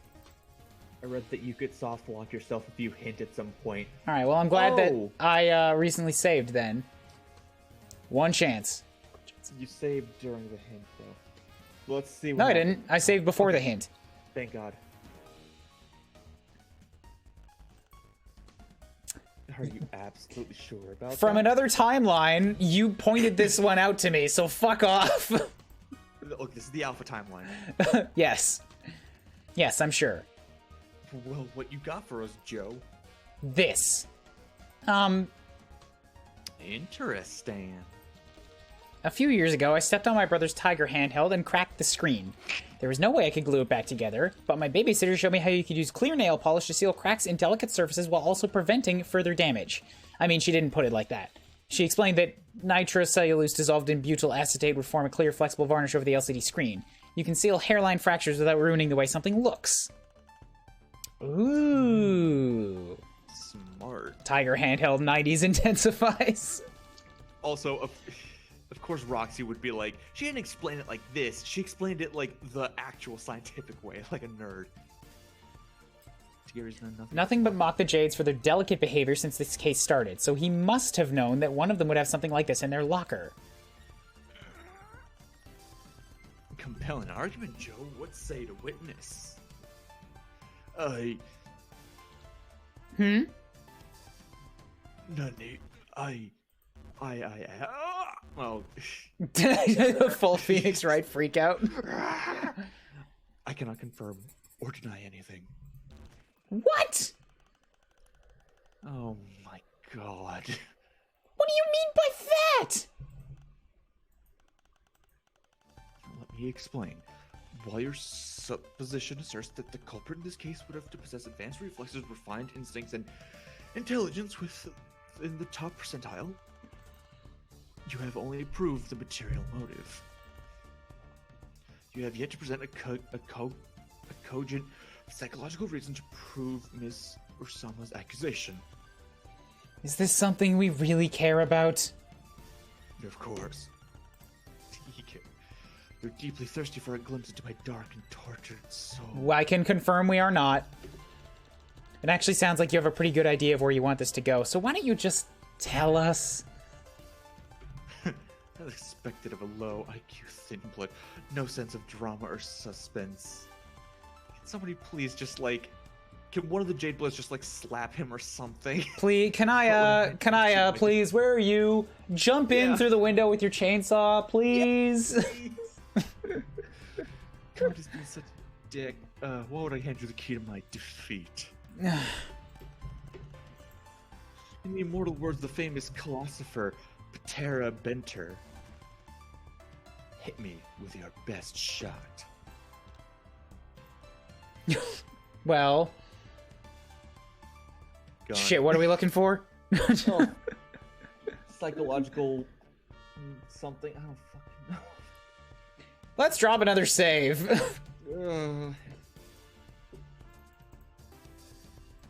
I read that you could soft lock yourself if you hint at some point. All right, well, I'm glad that I recently saved then. One chance. You saved during the hint, though. Let's see what No, I happens. didn't. I saved before the hint. Thank God. Are you absolutely sure about From that? another timeline, you pointed this one out to me, so fuck off. Look, this is the alpha timeline. Yes. Yes, I'm sure. Well, what you got for us, Joe? This. Interesting. A few years ago, I stepped on my brother's Tiger handheld and cracked the screen. There was no way I could glue it back together, but my babysitter showed me how you could use clear nail polish to seal cracks in delicate surfaces while also preventing further damage. I mean, she didn't put it like that. She explained that nitrocellulose dissolved in butyl acetate would form a clear, flexible varnish over the LCD screen. You can seal hairline fractures without ruining the way something looks. Ooh. Smart. Tiger handheld 90s intensifies. Also, of course, Roxy would be like, she didn't explain it like this. She explained it like the actual scientific way, like a nerd. Gary's done nothing. Nothing but mock the Jades for their delicate behavior since this case started, so he must have known that one of them would have something like this in their locker. Compelling argument, Joe. What say to witness? None. Well, Full Phoenix Wright freak out. I cannot confirm or deny anything. What? Oh my God. What do you mean by that? Let me explain. While your supposition asserts that the culprit in this case would have to possess advanced reflexes, refined instincts, and intelligence within the top percentile, you have only proved the material motive. You have yet to present a cogent psychological reason to prove Miss Ursama's accusation. Is this something we really care about? Of course. You're deeply thirsty for a glimpse into my dark and tortured soul. I can confirm we are not. It actually sounds like you have a pretty good idea of where you want this to go, so why don't you just tell us? Unexpected of a low IQ thin blood. No sense of drama or suspense. Can somebody please just can one of the Jade Bloods just slap him or something? Please, can I please, where are you? Jump in through the window with your chainsaw, please. Yeah, please. God, just being such a dick. Why would I hand you the key to my defeat? In the immortal words of the famous philosopher Patera Benter, hit me with your best shot. Well, gun. Shit, what are we looking for? Oh, psychological something. I don't fucking know. Let's drop another save.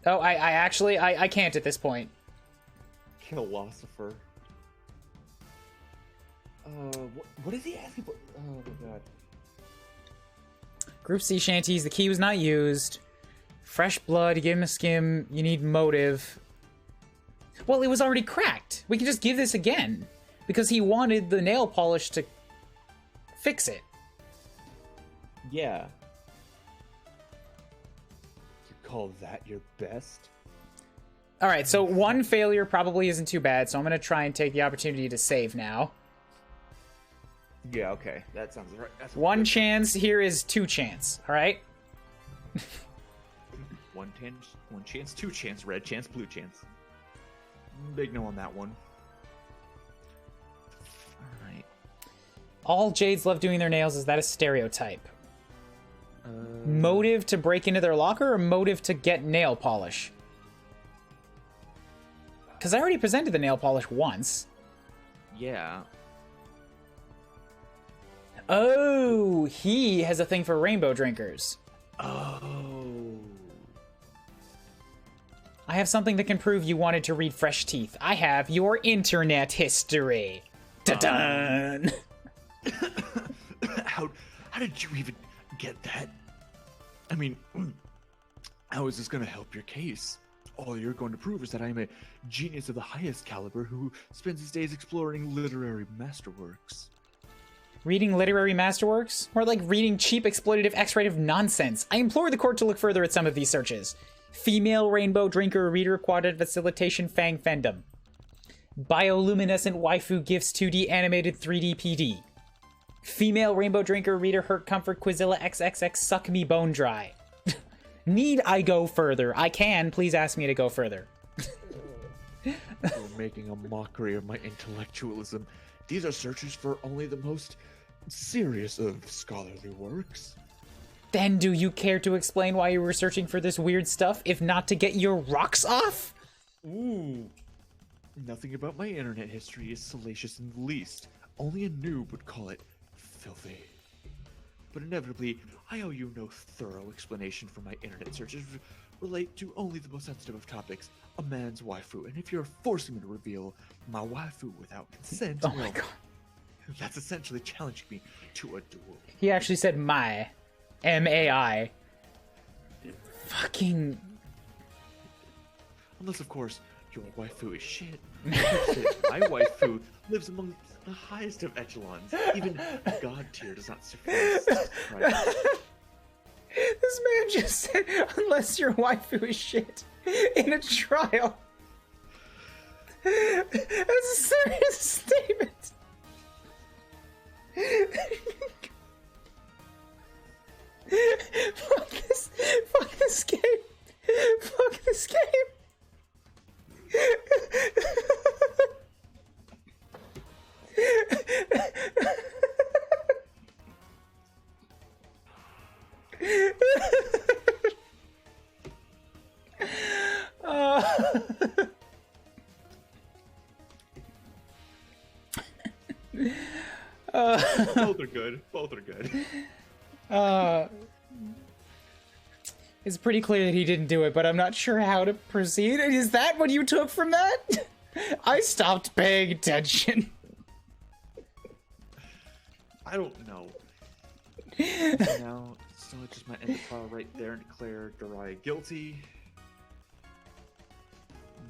Oh, I actually can't at this point. Philosopher. What is he asking for? Oh my god. Group C shanties, the key was not used. Fresh blood, give him a skim, you need motive. Well, it was already cracked. We can just give this again. Because he wanted the nail polish to fix it. Yeah. You call that your best? Alright, so one failure probably isn't too bad, so I'm going to try and take the opportunity to save now. Yeah, okay. That sounds right. That's One good. chance, here is 2 chance, alright? One chance, 2 chance, red chance, blue chance. Big no on that one. Alright. All Jades love doing their nails, is that a stereotype? Motive to break into their locker or motive to get nail polish? Because I already presented the nail polish once. Yeah. Oh, he has a thing for rainbow drinkers. Oh. I have something that can prove you wanted to read Fresh Teeth. I have your internet history. Dun-dun! How did you even get that? I mean, how is this going to help your case? All you're going to prove is that I am a genius of the highest caliber who spends his days exploring literary masterworks. Reading literary masterworks? Or like reading cheap exploitative X-rated nonsense? I implore the court to look further at some of these searches. Female rainbow drinker reader quadrant facilitation fang fandom. Bioluminescent waifu gifts 2D animated 3D PD. Female rainbow drinker reader hurt comfort Quizilla XXX suck me bone dry. Need I go further? I can. Please ask me to go further. You're making a mockery of my intellectualism. These are searches for only the most serious of scholarly works. Then do you care to explain why you were searching for this weird stuff, if not to get your rocks off? Ooh. Nothing about my internet history is salacious in the least. Only a noob would call it filthy. But inevitably, I owe you no thorough explanation for my internet searches relate to only the most sensitive of topics, a man's waifu. And if you're forcing me to reveal my waifu without consent, Oh my god. that's essentially challenging me to a duel. He actually said my. M-A-I. Fucking... Unless, of course, your waifu is shit. My waifu lives among the highest of echelons. Even God tier does not suffice. Right? This man just said, unless your waifu is shit, in a trial. That's a serious statement. Fuck this game. Fuck this game. Both are good. Both are good. It's pretty clear that he didn't do it, but I'm not sure how to proceed. Is that what you took from that? I stopped paying attention. I don't know. Now, so I just might end the trial right there and declare Jiraiya guilty.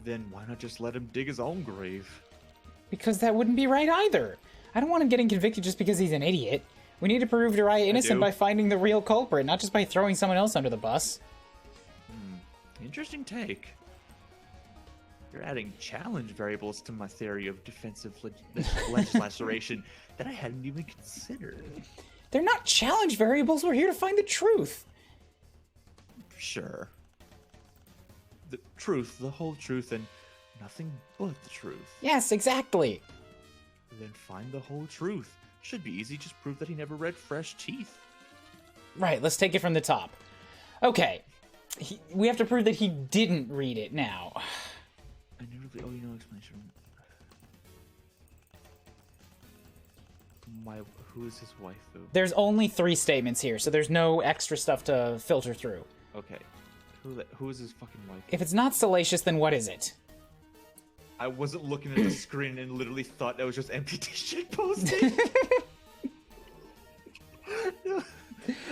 Then why not just let him dig his own grave? Because that wouldn't be right either. I don't want him getting convicted just because he's an idiot. We need to prove Jiraiya innocent by finding the real culprit, not just by throwing someone else under the bus. Interesting take. You're adding challenge variables to my theory of defensive legislation that I hadn't even considered. They're not challenge variables. We're here to find the truth. Sure. The truth, the whole truth, and nothing but the truth. Yes, exactly. Then find the whole truth. Should be easy, just prove that he never read Fresh Teeth. Right, let's take it from the top. Okay, we have to prove that he didn't read it now. I never really. Oh, you know, explanation. Who is his waifu? There's only 3 statements here, so there's no extra stuff to filter through. Okay. Who is his fucking waifu? If it's not salacious, then what is it? I wasn't looking at the screen and literally thought that was just empty shit posting.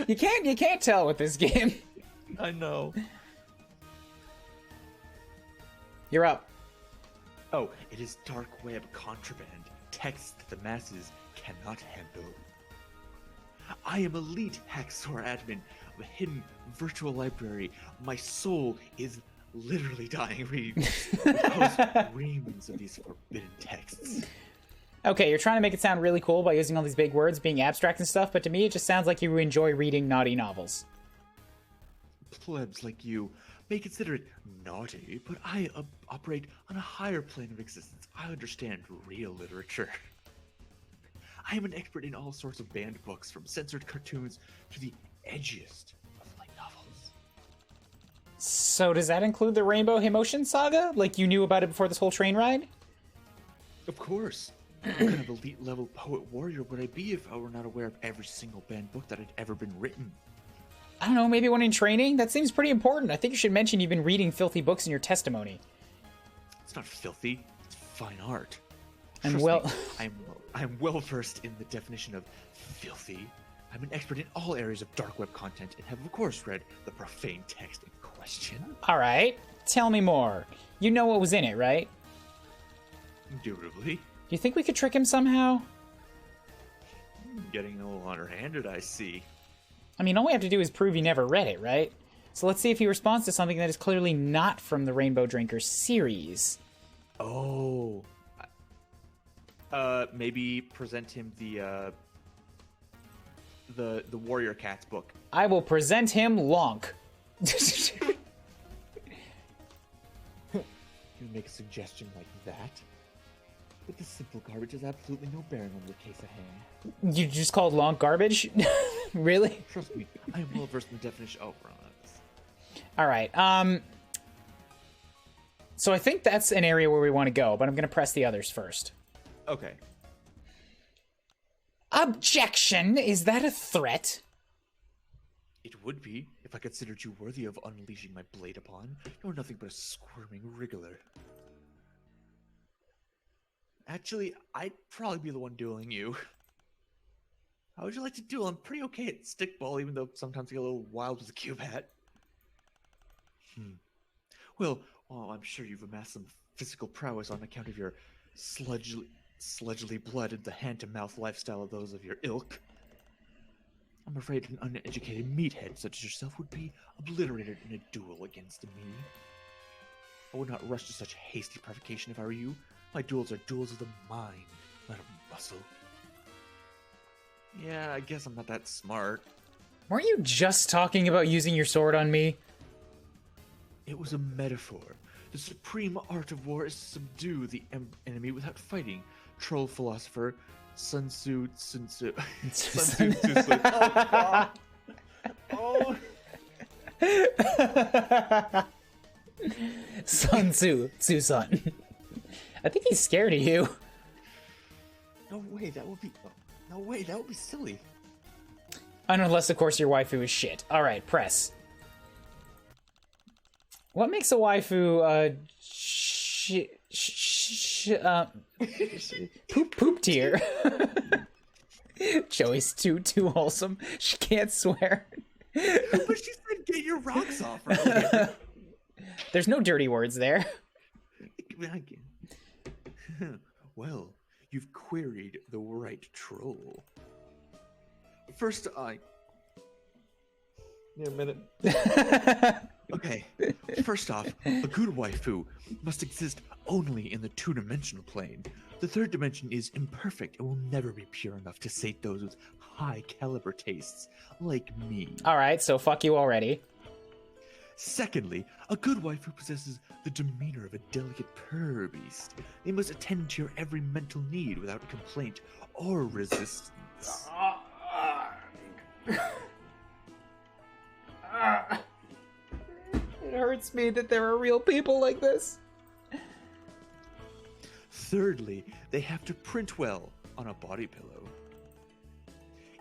You can't tell with this game. I know. You're up. Oh, it is dark web contraband. Text that the masses cannot handle. I am elite Hacksaw admin of a hidden virtual library. My soul is literally dying reading reams of these forbidden texts. Okay, you're trying to make it sound really cool by using all these big words, being abstract and stuff, but to me it just sounds like you enjoy reading naughty novels. Plebs like you may consider it naughty, but I operate on a higher plane of existence. I understand real literature. I am an expert in all sorts of banned books, from censored cartoons to the edgiest of light novels. So does that include the Rainbow Emotion Saga? Like you knew about it before this whole train ride? Of course. What kind of elite level poet warrior would I be if I were not aware of every single banned book that had ever been written? I don't know, maybe one in training? That seems pretty important. I think you should mention you've been reading filthy books in your testimony. It's not filthy, it's fine art. And Trust well... me, I'm well versed in the definition of filthy. I'm an expert in all areas of dark web content and have of course read the profane text in question. Alright, tell me more. You know what was in it, right? Indubitably. Do you think we could trick him somehow? Getting a little underhanded, I see. I mean, all we have to do is prove he never read it, right? So let's see if he responds to something that is clearly not from the Rainbow Drinkers series. Oh. Maybe present him the Warrior Cats book. I will present him Lonk. You make a suggestion like that? But this simple garbage has absolutely no bearing on your case at hand. You just called Lonk garbage? Really? Trust me, I am well versed in the definition. Oh, wrong. Alright, so I think that's an area where we want to go, but I'm going to press the others first. Okay. Objection! Is that a threat? It would be, if I considered you worthy of unleashing my blade upon. You're nothing but a squirming wriggler. Actually, I'd probably be the one dueling you. How would you like to duel? I'm pretty okay at stickball, even though sometimes I get a little wild with a cube hat. Well, I'm sure you've amassed some physical prowess on account of your sludgely blooded, the hand-to-mouth lifestyle of those of your ilk. I'm afraid an uneducated meathead such as yourself would be obliterated in a duel against me. I would not rush to such hasty provocation if I were you. My duels are duels of the mind, not of muscle. Yeah, I guess I'm not that smart. Weren't you just talking about using your sword on me? It was a metaphor. The supreme art of war is to subdue the enemy without fighting. Troll philosopher Sun Tzu. Sun Tzu. Oh, God. Sun Tzu. Tzu-san. I think he's scared of you. No way, that would be... No way, that would be silly. Unless, of course, your waifu is shit. Alright, press. What makes a waifu, poop tier? Joey's too wholesome. She can't swear. But she said get your rocks off earlier. There's no dirty words there. Well, you've queried the right troll. First, a minute. Okay, first off, a good waifu must exist only in the two-dimensional plane. The third dimension is imperfect and will never be pure enough to sate those with high-caliber tastes, like me. Alright, so fuck you already. Secondly, a good waifu possesses the demeanor of a delicate purr beast. They must attend to your every mental need without complaint or resistance. It hurts me that there are real people like this. Thirdly, they have to print well on a body pillow.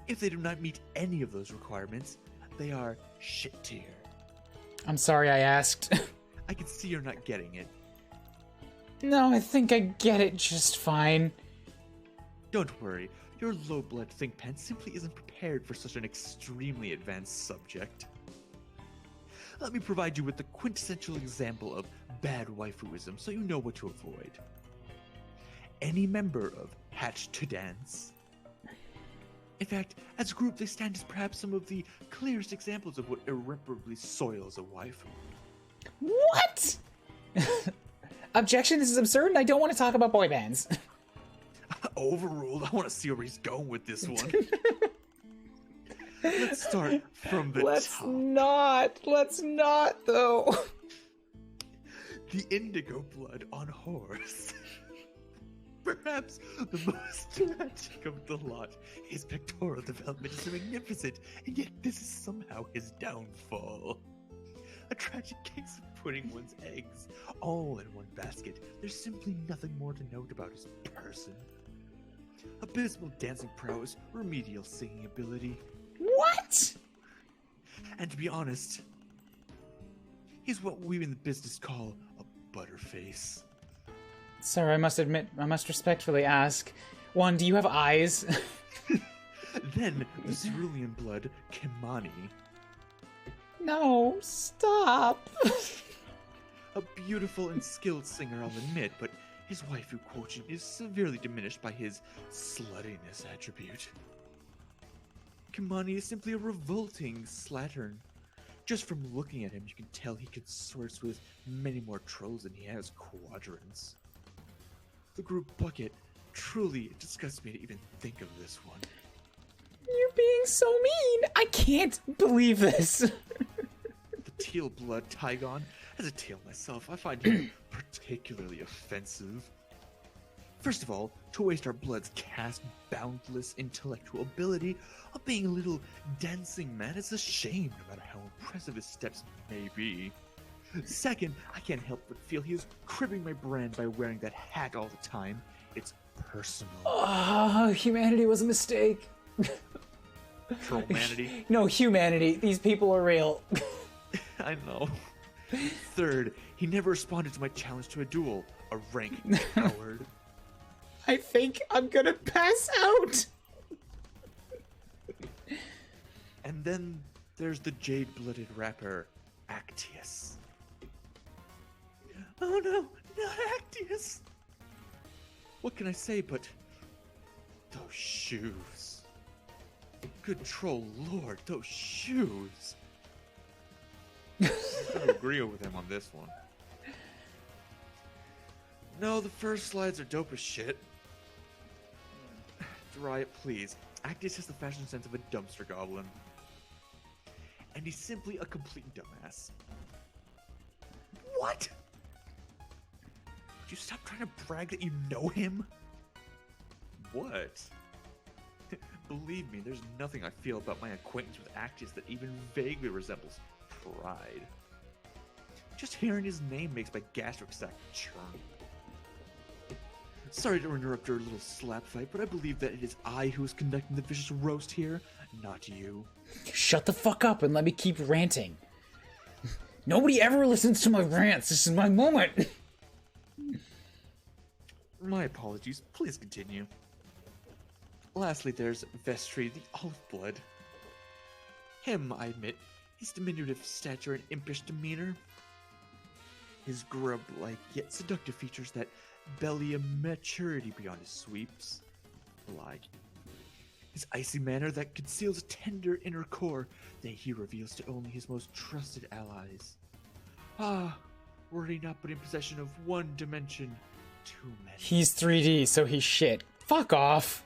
If they do not meet any of those requirements, they are shit tier. I'm sorry I asked. I can see you're not getting it. No, I think I get it just fine. Don't worry, your low-blood think pen simply isn't prepared for such an extremely advanced subject. Let me provide you with the quintessential example of bad waifuism so you know what to avoid. Any member of Hatch to Dance. In fact, as a group, they stand as perhaps some of the clearest examples of what irreparably soils a waifu. What? Objection, this is absurd and I don't want to talk about boy bands. Overruled. I want to see where he's going with this one. Let's start from the top. Let's not, though. The indigo blood on horse. Perhaps the most tragic of the lot. His pectoral development is magnificent, and yet this is somehow his downfall. A tragic case of putting one's eggs all in one basket. There's simply nothing more to note about his person. Abysmal dancing prowess, remedial singing ability. What? And to be honest, he's what we in the business call a butterface. Sir, I must respectfully ask. One, do you have eyes? Then, the cerulean blood, Kimani. No, stop. A beautiful and skilled singer, I'll admit, but his waifu quotient is severely diminished by his sluttiness attribute. Kimani is simply a revolting slattern. Just from looking at him, you can tell he consorts with many more trolls than he has quadrants. The group bucket, truly it disgusts me to even think of this one. You're being so mean. I can't believe this. The teal blood Tygon. As a teal myself, I find him particularly offensive. First of all, to waste our blood's cast boundless intellectual ability on being a little dancing man is a shame, no matter how impressive his steps may be. Second, I can't help but feel he is cribbing my brand by wearing that hat all the time. It's personal. Oh, humanity was a mistake. Trollmanity? No, humanity. These people are real. I know. Third, he never responded to my challenge to a duel. A rank coward. I think I'm gonna pass out. And then there's the jade-blooded rapper, Actius. Oh no, not Actius! What can I say but those shoes? Good troll lord, those shoes! I'm gonna agree with him on this one. No, the first slides are dope as shit. Dry it, please. Actius has the fashion sense of a dumpster goblin. And he's simply a complete dumbass. What? Would you stop trying to brag that you know him? What? Believe me, there's nothing I feel about my acquaintance with Actius that even vaguely resembles pride. Just hearing his name makes my gastric sac churn. Sorry to interrupt your little slap fight, but I believe that it is I who is conducting the vicious roast here, not you. Shut the fuck up and let me keep ranting. Nobody ever listens to my rants. This is my moment. My apologies. Please continue. Lastly, there's Vestry, the Olive Blood. Him, I admit, his diminutive stature and impish demeanor. His grub-like yet seductive features that belly a maturity beyond his sweeps. Like his icy manner that conceals a tender inner core that he reveals to only his most trusted allies. Ah, were he not but in possession of one dimension, too many. He's 3D, so he's shit. Fuck off.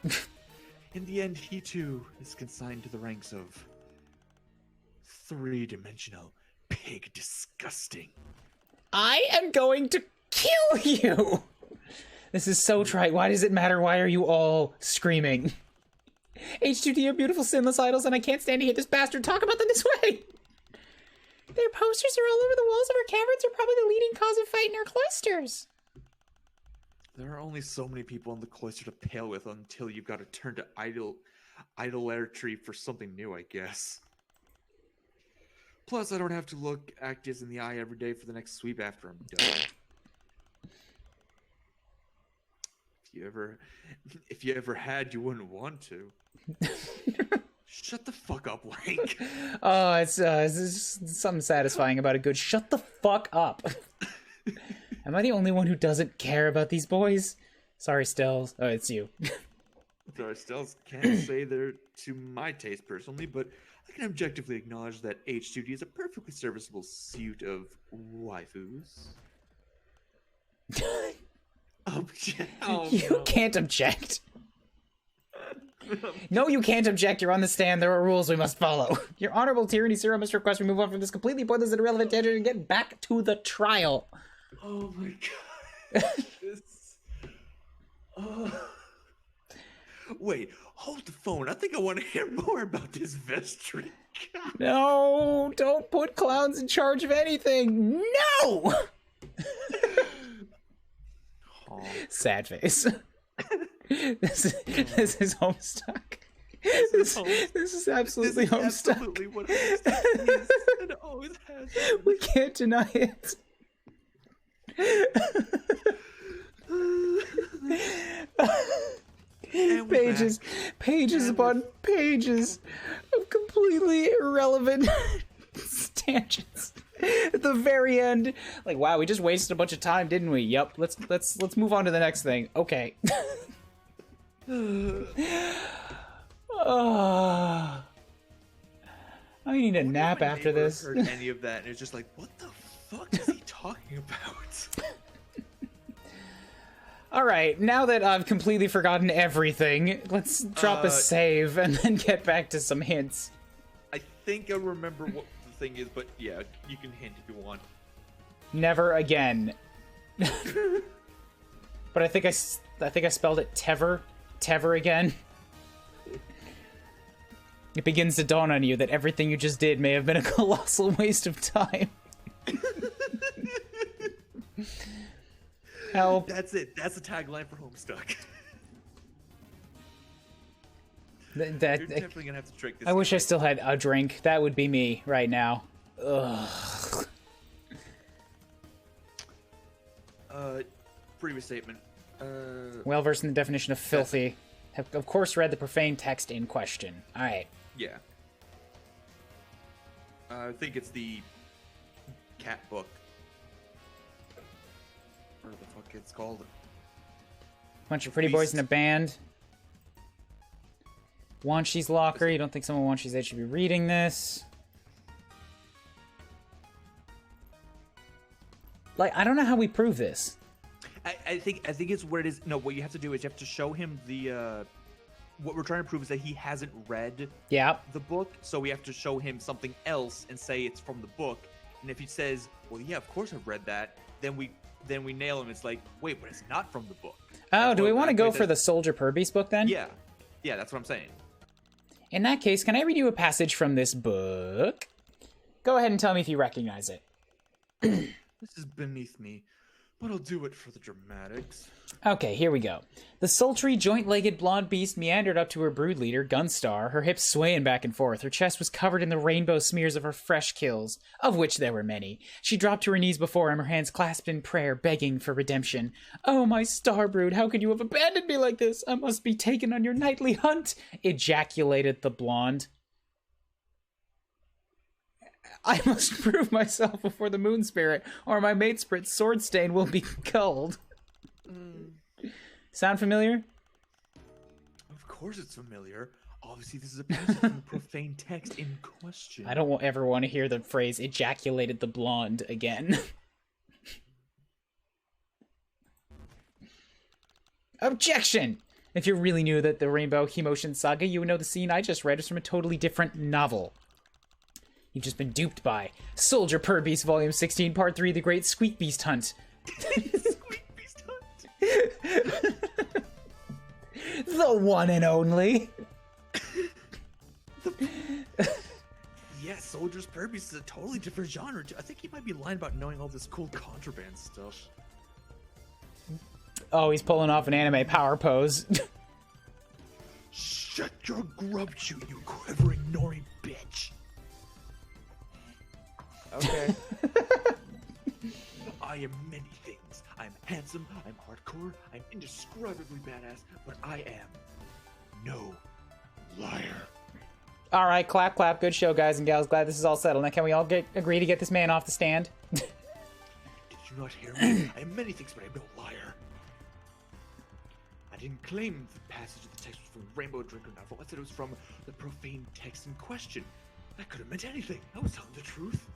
In the end, he too is consigned to the ranks of three-dimensional pig disgusting. I am going to kill you! This is so trite. Why does it matter? Why are you all screaming? H2D are beautiful sinless idols, and I can't stand to hear this bastard talk about them this way! Their posters are all over the walls of our caverns are probably the leading cause of fight in our cloisters. There are only so many people in the cloister to pale with until you've got to turn to idolatry for something new, I guess. Plus, I don't have to look Actius in the eye every day for the next sweep after I'm done. If you ever had, you wouldn't want to. Shut the fuck up, Link. Oh, it's something satisfying about a good shut the fuck up. Am I the only one who doesn't care about these boys? Sorry, Stills. Oh, it's you. Sorry, Stills. Can't say they're to my taste personally, but I can objectively acknowledge that H2D is a perfectly serviceable suit of waifus. You can't object. No, you can't object. You're on the stand. There are rules we must follow. Your Honorable Tyranny Zero must request we move on from this completely pointless and irrelevant tangent and get back to the trial. Oh my god. Wait, hold the phone. I think I want to hear more about this vest trick. No, don't put clowns in charge of anything. No! Sad face. This is Homestuck. This is absolutely Homestuck. Absolutely what Homestuck is and always has been. We can't deny it. Pages upon pages of completely irrelevant tangents. At the very end, like, wow, we just wasted a bunch of time, didn't we? Yep. Let's move on to the next thing. Okay. I need a nap after this. Heard any of that, and it's just like, what the fuck is he talking about? All right, now that I've completely forgotten everything, let's drop a save and then get back to some hints. I think I remember what the thing is, but yeah, you can hint if you want. Never again. But I think I spelled it Tever again. It begins to dawn on you that everything you just did may have been a colossal waste of time. Help. That's it. That's the tagline for Homestuck. You're definitely gonna have to trick this. I wish I still had a drink. That would be me right now. Ugh. Previous statement. Well versed in the definition of filthy. Have of course read the profane text in question. All right. Yeah. I think it's the cat book. What the fuck it's called? Bunch of pretty boys in a band. Wanshi's locker. You don't think someone Wanshi's age should be reading this? Like, I don't know how we prove this. I think it's what it is. No, what you have to do is you have to show him the. What we're trying to prove is that he hasn't read the book, so we have to show him something else and say it's from the book. And if he says, "Well, yeah, of course I've read that," then we nail him. It's like, wait, but it's not from the book. Oh, do we want to go for the Soldier Purby's book then? Yeah, that's what I'm saying. In that case, can I read you a passage from this book? Go ahead and tell me if you recognize it. This is beneath me, but I'll do it for the dramatics. Okay, here we go. The sultry, joint-legged blonde beast meandered up to her brood leader, Gunstar, her hips swaying back and forth. Her chest was covered in the rainbow smears of her fresh kills, of which there were many. She dropped to her knees before him, her hands clasped in prayer, begging for redemption. "Oh, my star brood, how could you have abandoned me like this? I must be taken on your nightly hunt," ejaculated the blonde. "I must prove myself before the moon spirit, or my mate spirit's sword stain will be culled." Sound familiar? Of course it's familiar. Obviously, this is a passage from the profane text in question. I don't ever want to hear the phrase "ejaculated the blonde" again. Objection! If you really knew that the Rainbow Emotion Saga, you would know the scene I just read is from a totally different novel. You've just been duped by Soldier Purbeast Volume 16, Part 3, The Great Squeak Beast Hunt. Squeak Beast Hunt! The one and only. Yeah, Soldier's Purbeast is a totally different genre. I think he might be lying about knowing all this cool contraband stuff. Oh, he's pulling off an anime power pose. Shut your grub shoot, you quivering nori bitch. Okay. I am many things. I'm handsome, I'm hardcore, I'm indescribably badass, but I am no liar. All right, clap, clap. Good show, guys and gals. Glad this is all settled. Now, can we all agree to get this man off the stand? Did you not hear me? I am many things, but I am no liar. I didn't claim the passage of the text was from Rainbow Drinker novel. I said it was from the profane text in question. That could have meant anything. I was telling the truth.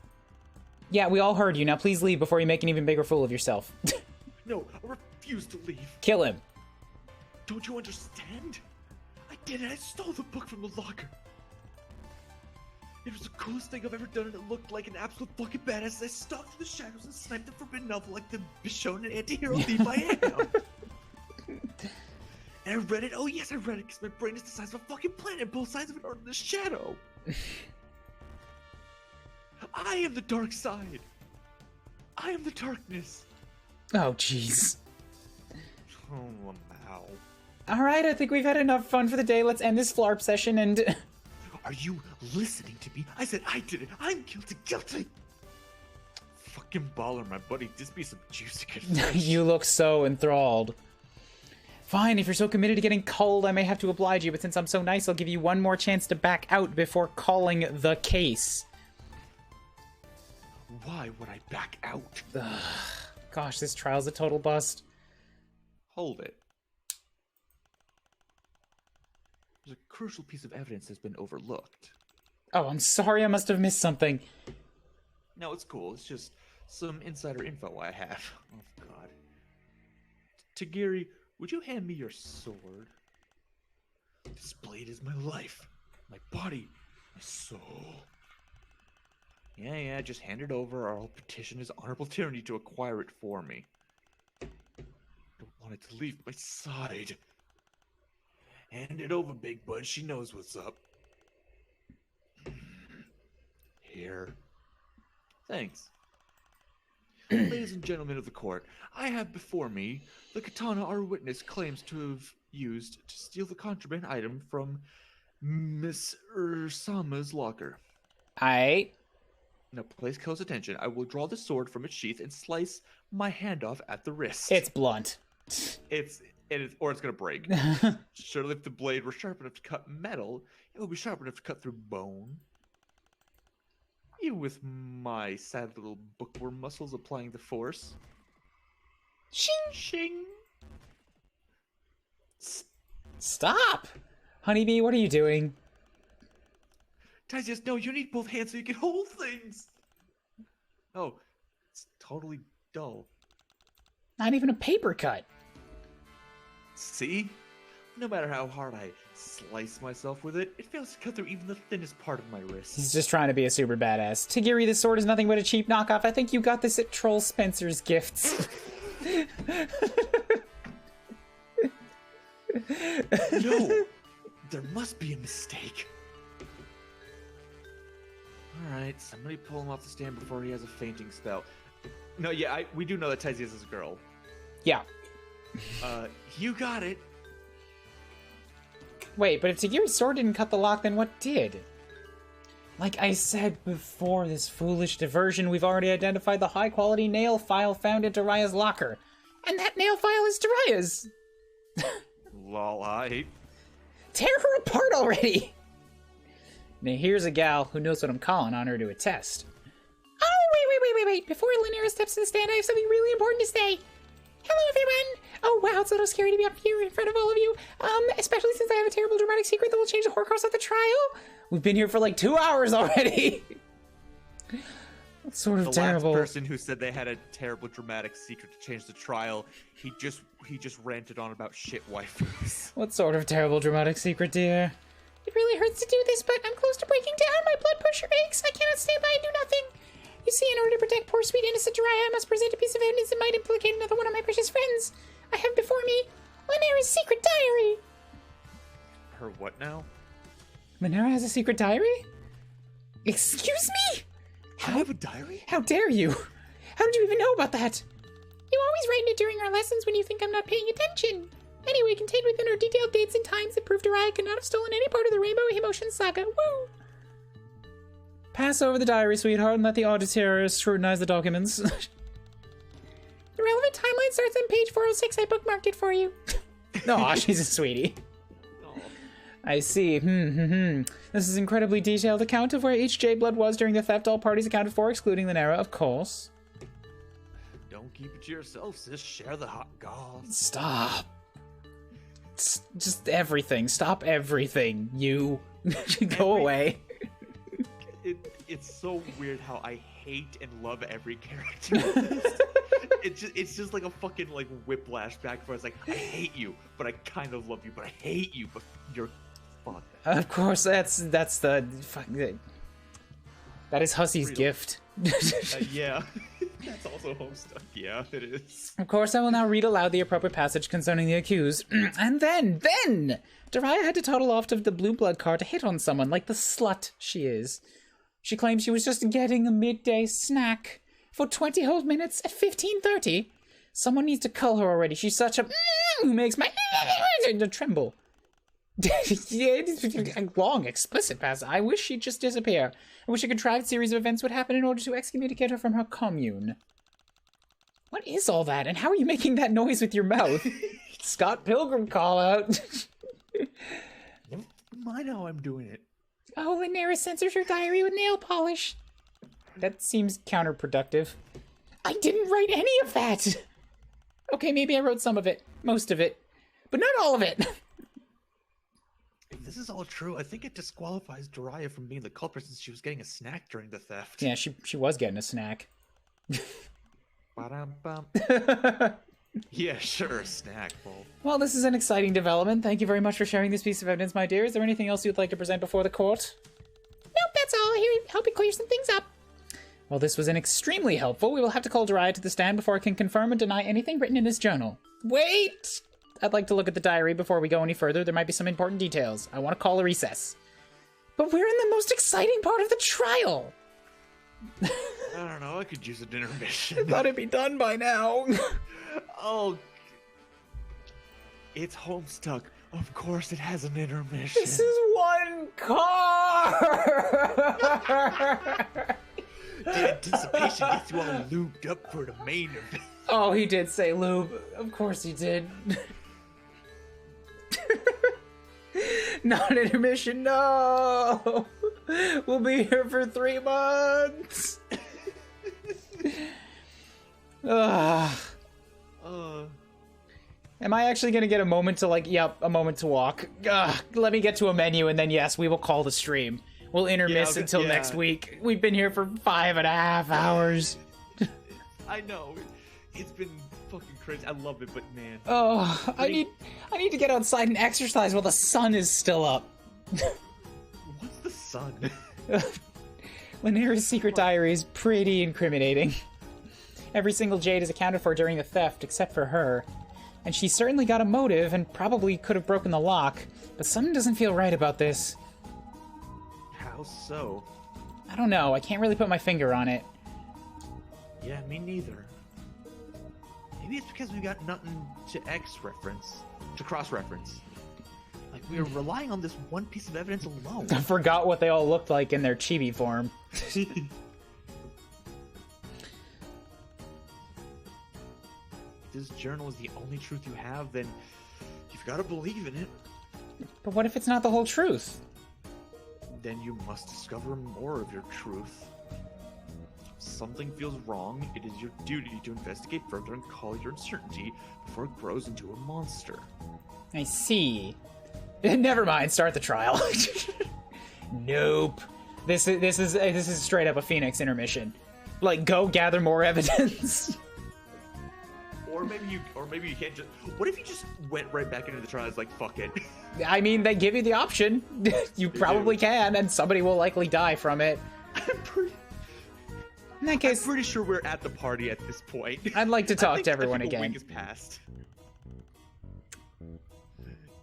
Yeah, we all heard you. Now, please leave before you make an even bigger fool of yourself. No, I refuse to leave. Kill him. Don't you understand? I did it. I stole the book from the locker. It was the coolest thing I've ever done, and it looked like an absolute fucking badass. I stalked through the shadows and sniped the forbidden novel like the Bichon and anti-hero thief I am. And I read it. Oh yes, I read it because my brain is the size of a fucking planet. Both sides of it are in the shadow. I am the dark side. I am the darkness. Oh, jeez. Oh, wow. All right, I think we've had enough fun for the day. Let's end this flarp session and... Are you listening to me? I said I did it. I'm guilty. Guilty. Fucking baller, my buddy. Just be some juicy good. You look so enthralled. Fine, if you're so committed to getting culled, I may have to oblige you, but since I'm so nice, I'll give you one more chance to back out before calling the case. Why would I back out? Ugh. Gosh, this trial's a total bust. Hold it. There's a crucial piece of evidence that's been overlooked. Oh, I'm sorry, I must have missed something. No, it's cool. It's just some insider info I have. Oh, God. Tagiri, would you hand me your sword? This blade is my life, my body, my soul. Yeah, just hand it over, or I'll petition his honorable tyranny to acquire it for me. I don't want it to leave my side. Hand it over, big bud. She knows what's up. Here. Thanks. Ladies and gentlemen of the court, I have before me the katana our witness claims to have used to steal the contraband item from Miss Ursama's locker. Aight. Now, place close attention. I will draw the sword from its sheath and slice my hand off at the wrist. It's blunt. Or it's gonna break. Surely, if the blade were sharp enough to cut metal, it would be sharp enough to cut through bone. Even with my sad little bookworm muscles applying the force. Shing! Shing! Stop! Honeybee, what are you doing? Tisius, no, you need both hands so you can hold things! Oh, it's totally dull. Not even a paper cut. See? No matter how hard I slice myself with it, it fails to cut through even the thinnest part of my wrist. He's just trying to be a super badass. Tagiri, this sword is nothing but a cheap knockoff. I think you got this at Troll Spencer's Gifts. No! There must be a mistake. Alright, somebody pull him off the stand before he has a fainting spell. No, yeah, we do know that Tisius is a girl. Yeah. You got it. Wait, but if Tagiri's sword didn't cut the lock, then what did? Like I said before this foolish diversion, we've already identified the high-quality nail file found in Daria's locker. And that nail file is Daria's! Lol, I... Tear her apart already! Now here's a gal who knows what I'm calling on her to attest. Oh, wait. Before Linares steps to the stand, I have something really important to say. Hello, everyone! Oh, wow, it's a little scary to be up here in front of all of you. Especially since I have a terrible dramatic secret that will change the whole course of the trial. We've been here for like 2 hours already. That's sort of terrible. The last person who said they had a terrible dramatic secret to change the trial, he just ranted on about shit waifus. What sort of terrible dramatic secret, dear? It really hurts to do this, but I'm close to breaking down. My blood pressure aches. I cannot stand by and do nothing. You see, in order to protect poor sweet innocent Daria, I must present a piece of evidence that might implicate another one of my precious friends. I have before me Linares' secret diary. Her what now? Monera has a secret diary? Excuse me? I have a diary? How dare you? How did you even know about that? You always write it during our lessons when you think I'm not paying attention. Anyway, contained within our detailed dates and times that prove Dariah could not have stolen any part of the Rainbow Emotion Saga. Woo! Pass over the diary, sweetheart, and let the auditors scrutinize the documents. The relevant timeline starts on page 406. I bookmarked it for you. Aw, she's a sweetie. I see. This is an incredibly detailed account of where each J-Blood was during the theft. All parties accounted for, excluding the Nara, of course. Don't keep it to yourself, sis. Share the hot goss. Stop. Just everything. Stop everything. You. Go away. It's so weird how I hate and love every character. It's just like a fucking like whiplash back and forth. It's like, I hate you, but I kind of love you, but I hate you, but you're fuck. Of course, that's the fuck. That is Hussy's gift. Yeah. That's also Homestuck. Yeah, it is. Of course, I will now read aloud the appropriate passage concerning the accused. And then, Dariah had to toddle off to the Blue Blood car to hit on someone like the slut she is. She claims she was just getting a midday snack for 20 whole minutes at 15:30. Someone needs to cull her already. She's such a who makes my tremble. Yeah, it is a long, explicit passage. I wish she'd just disappear. I wish a contrived series of events would happen in order to excommunicate her from her commune. What is all that, and how are you making that noise with your mouth? Scott Pilgrim call out. Mind how I'm doing it. Oh, Lanera censors her diary with nail polish. That seems counterproductive. I didn't write any of that. Okay, maybe I wrote some of it. Most of it. But not all of it. If this is all true, I think it disqualifies Dariah from being the culprit since she was getting a snack during the theft. Yeah, she was getting a snack. Ba-dum-bum. Yeah, sure, a snack bowl. Well, this is an exciting development. Thank you very much for sharing this piece of evidence, my dear. Is there anything else you'd like to present before the court? Nope, that's all. Here, help you clear some things up. Well, this was extremely helpful. We will have to call Dariah to the stand before I can confirm and deny anything written in this journal. Wait! I'd like to look at the diary before we go any further. There might be some important details. I want to call a recess. But we're in the most exciting part of the trial! I don't know, I could use an intermission. I thought it'd be done by now. Oh, it's Homestuck. Of course it has an intermission. This is one car! The anticipation gets you all lubed up for the main event. Oh, he did say lube. Of course he did. Not an intermission, no! We'll be here for 3 months! Am I actually gonna get a moment to a moment to walk? Let me get to a menu and then yes, we will call the stream. We'll intermiss until next week. We've been here for 5.5 hours. I know. It's been fucking crazy. I love it, but man. Oh, I need to get outside and exercise while the sun is still up. What's the sun? Lanera's secret diary is pretty incriminating. Every single Jade is accounted for during the theft, except for her. And she certainly got a motive and probably could have broken the lock, but something doesn't feel right about this. How so? I don't know, I can't really put my finger on it. Yeah, me neither. Maybe it's because we got nothing to cross-reference. Like, we are relying on this one piece of evidence alone. I forgot what they all looked like in their chibi form. If this journal is the only truth you have, then you've got to believe in it. But what if it's not the whole truth? Then you must discover more of your truth. If something feels wrong, it is your duty to investigate further and call your uncertainty before it grows into a monster. I see. Never mind, start the trial. Nope. This is straight up a Phoenix intermission. Like, go gather more evidence. Or maybe you can't just. What if you just went right back into the trial? It's like, fuck it. I mean, they give you the option. You probably can, and somebody will likely die from it. In that case, I'm pretty sure we're at the party at this point. I'd like to talk to everyone again. again. A week has passed.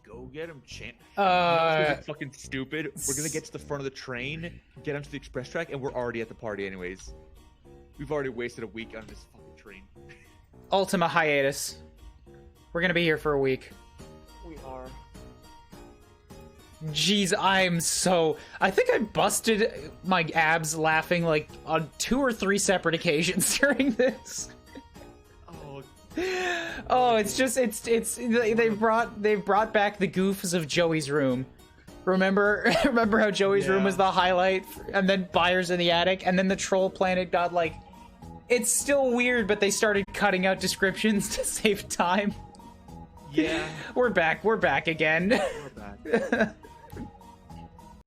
Go get him, champ. Fucking stupid. We're gonna get to the front of the train, get onto the express track, and we're already at the party anyways. We've already wasted a week on this fucking train. Ultima hiatus. We're gonna be here for a week. We are. Jeez, I think I busted my abs laughing like on 2 or 3 separate occasions during this. Oh, it's they've brought back the goofs of Joey's room. Remember how Joey's room was the highlight, and then Byers in the attic, and then the troll planet got like, it's still weird, but they started cutting out descriptions to save time. Yeah. We're back again. We're back.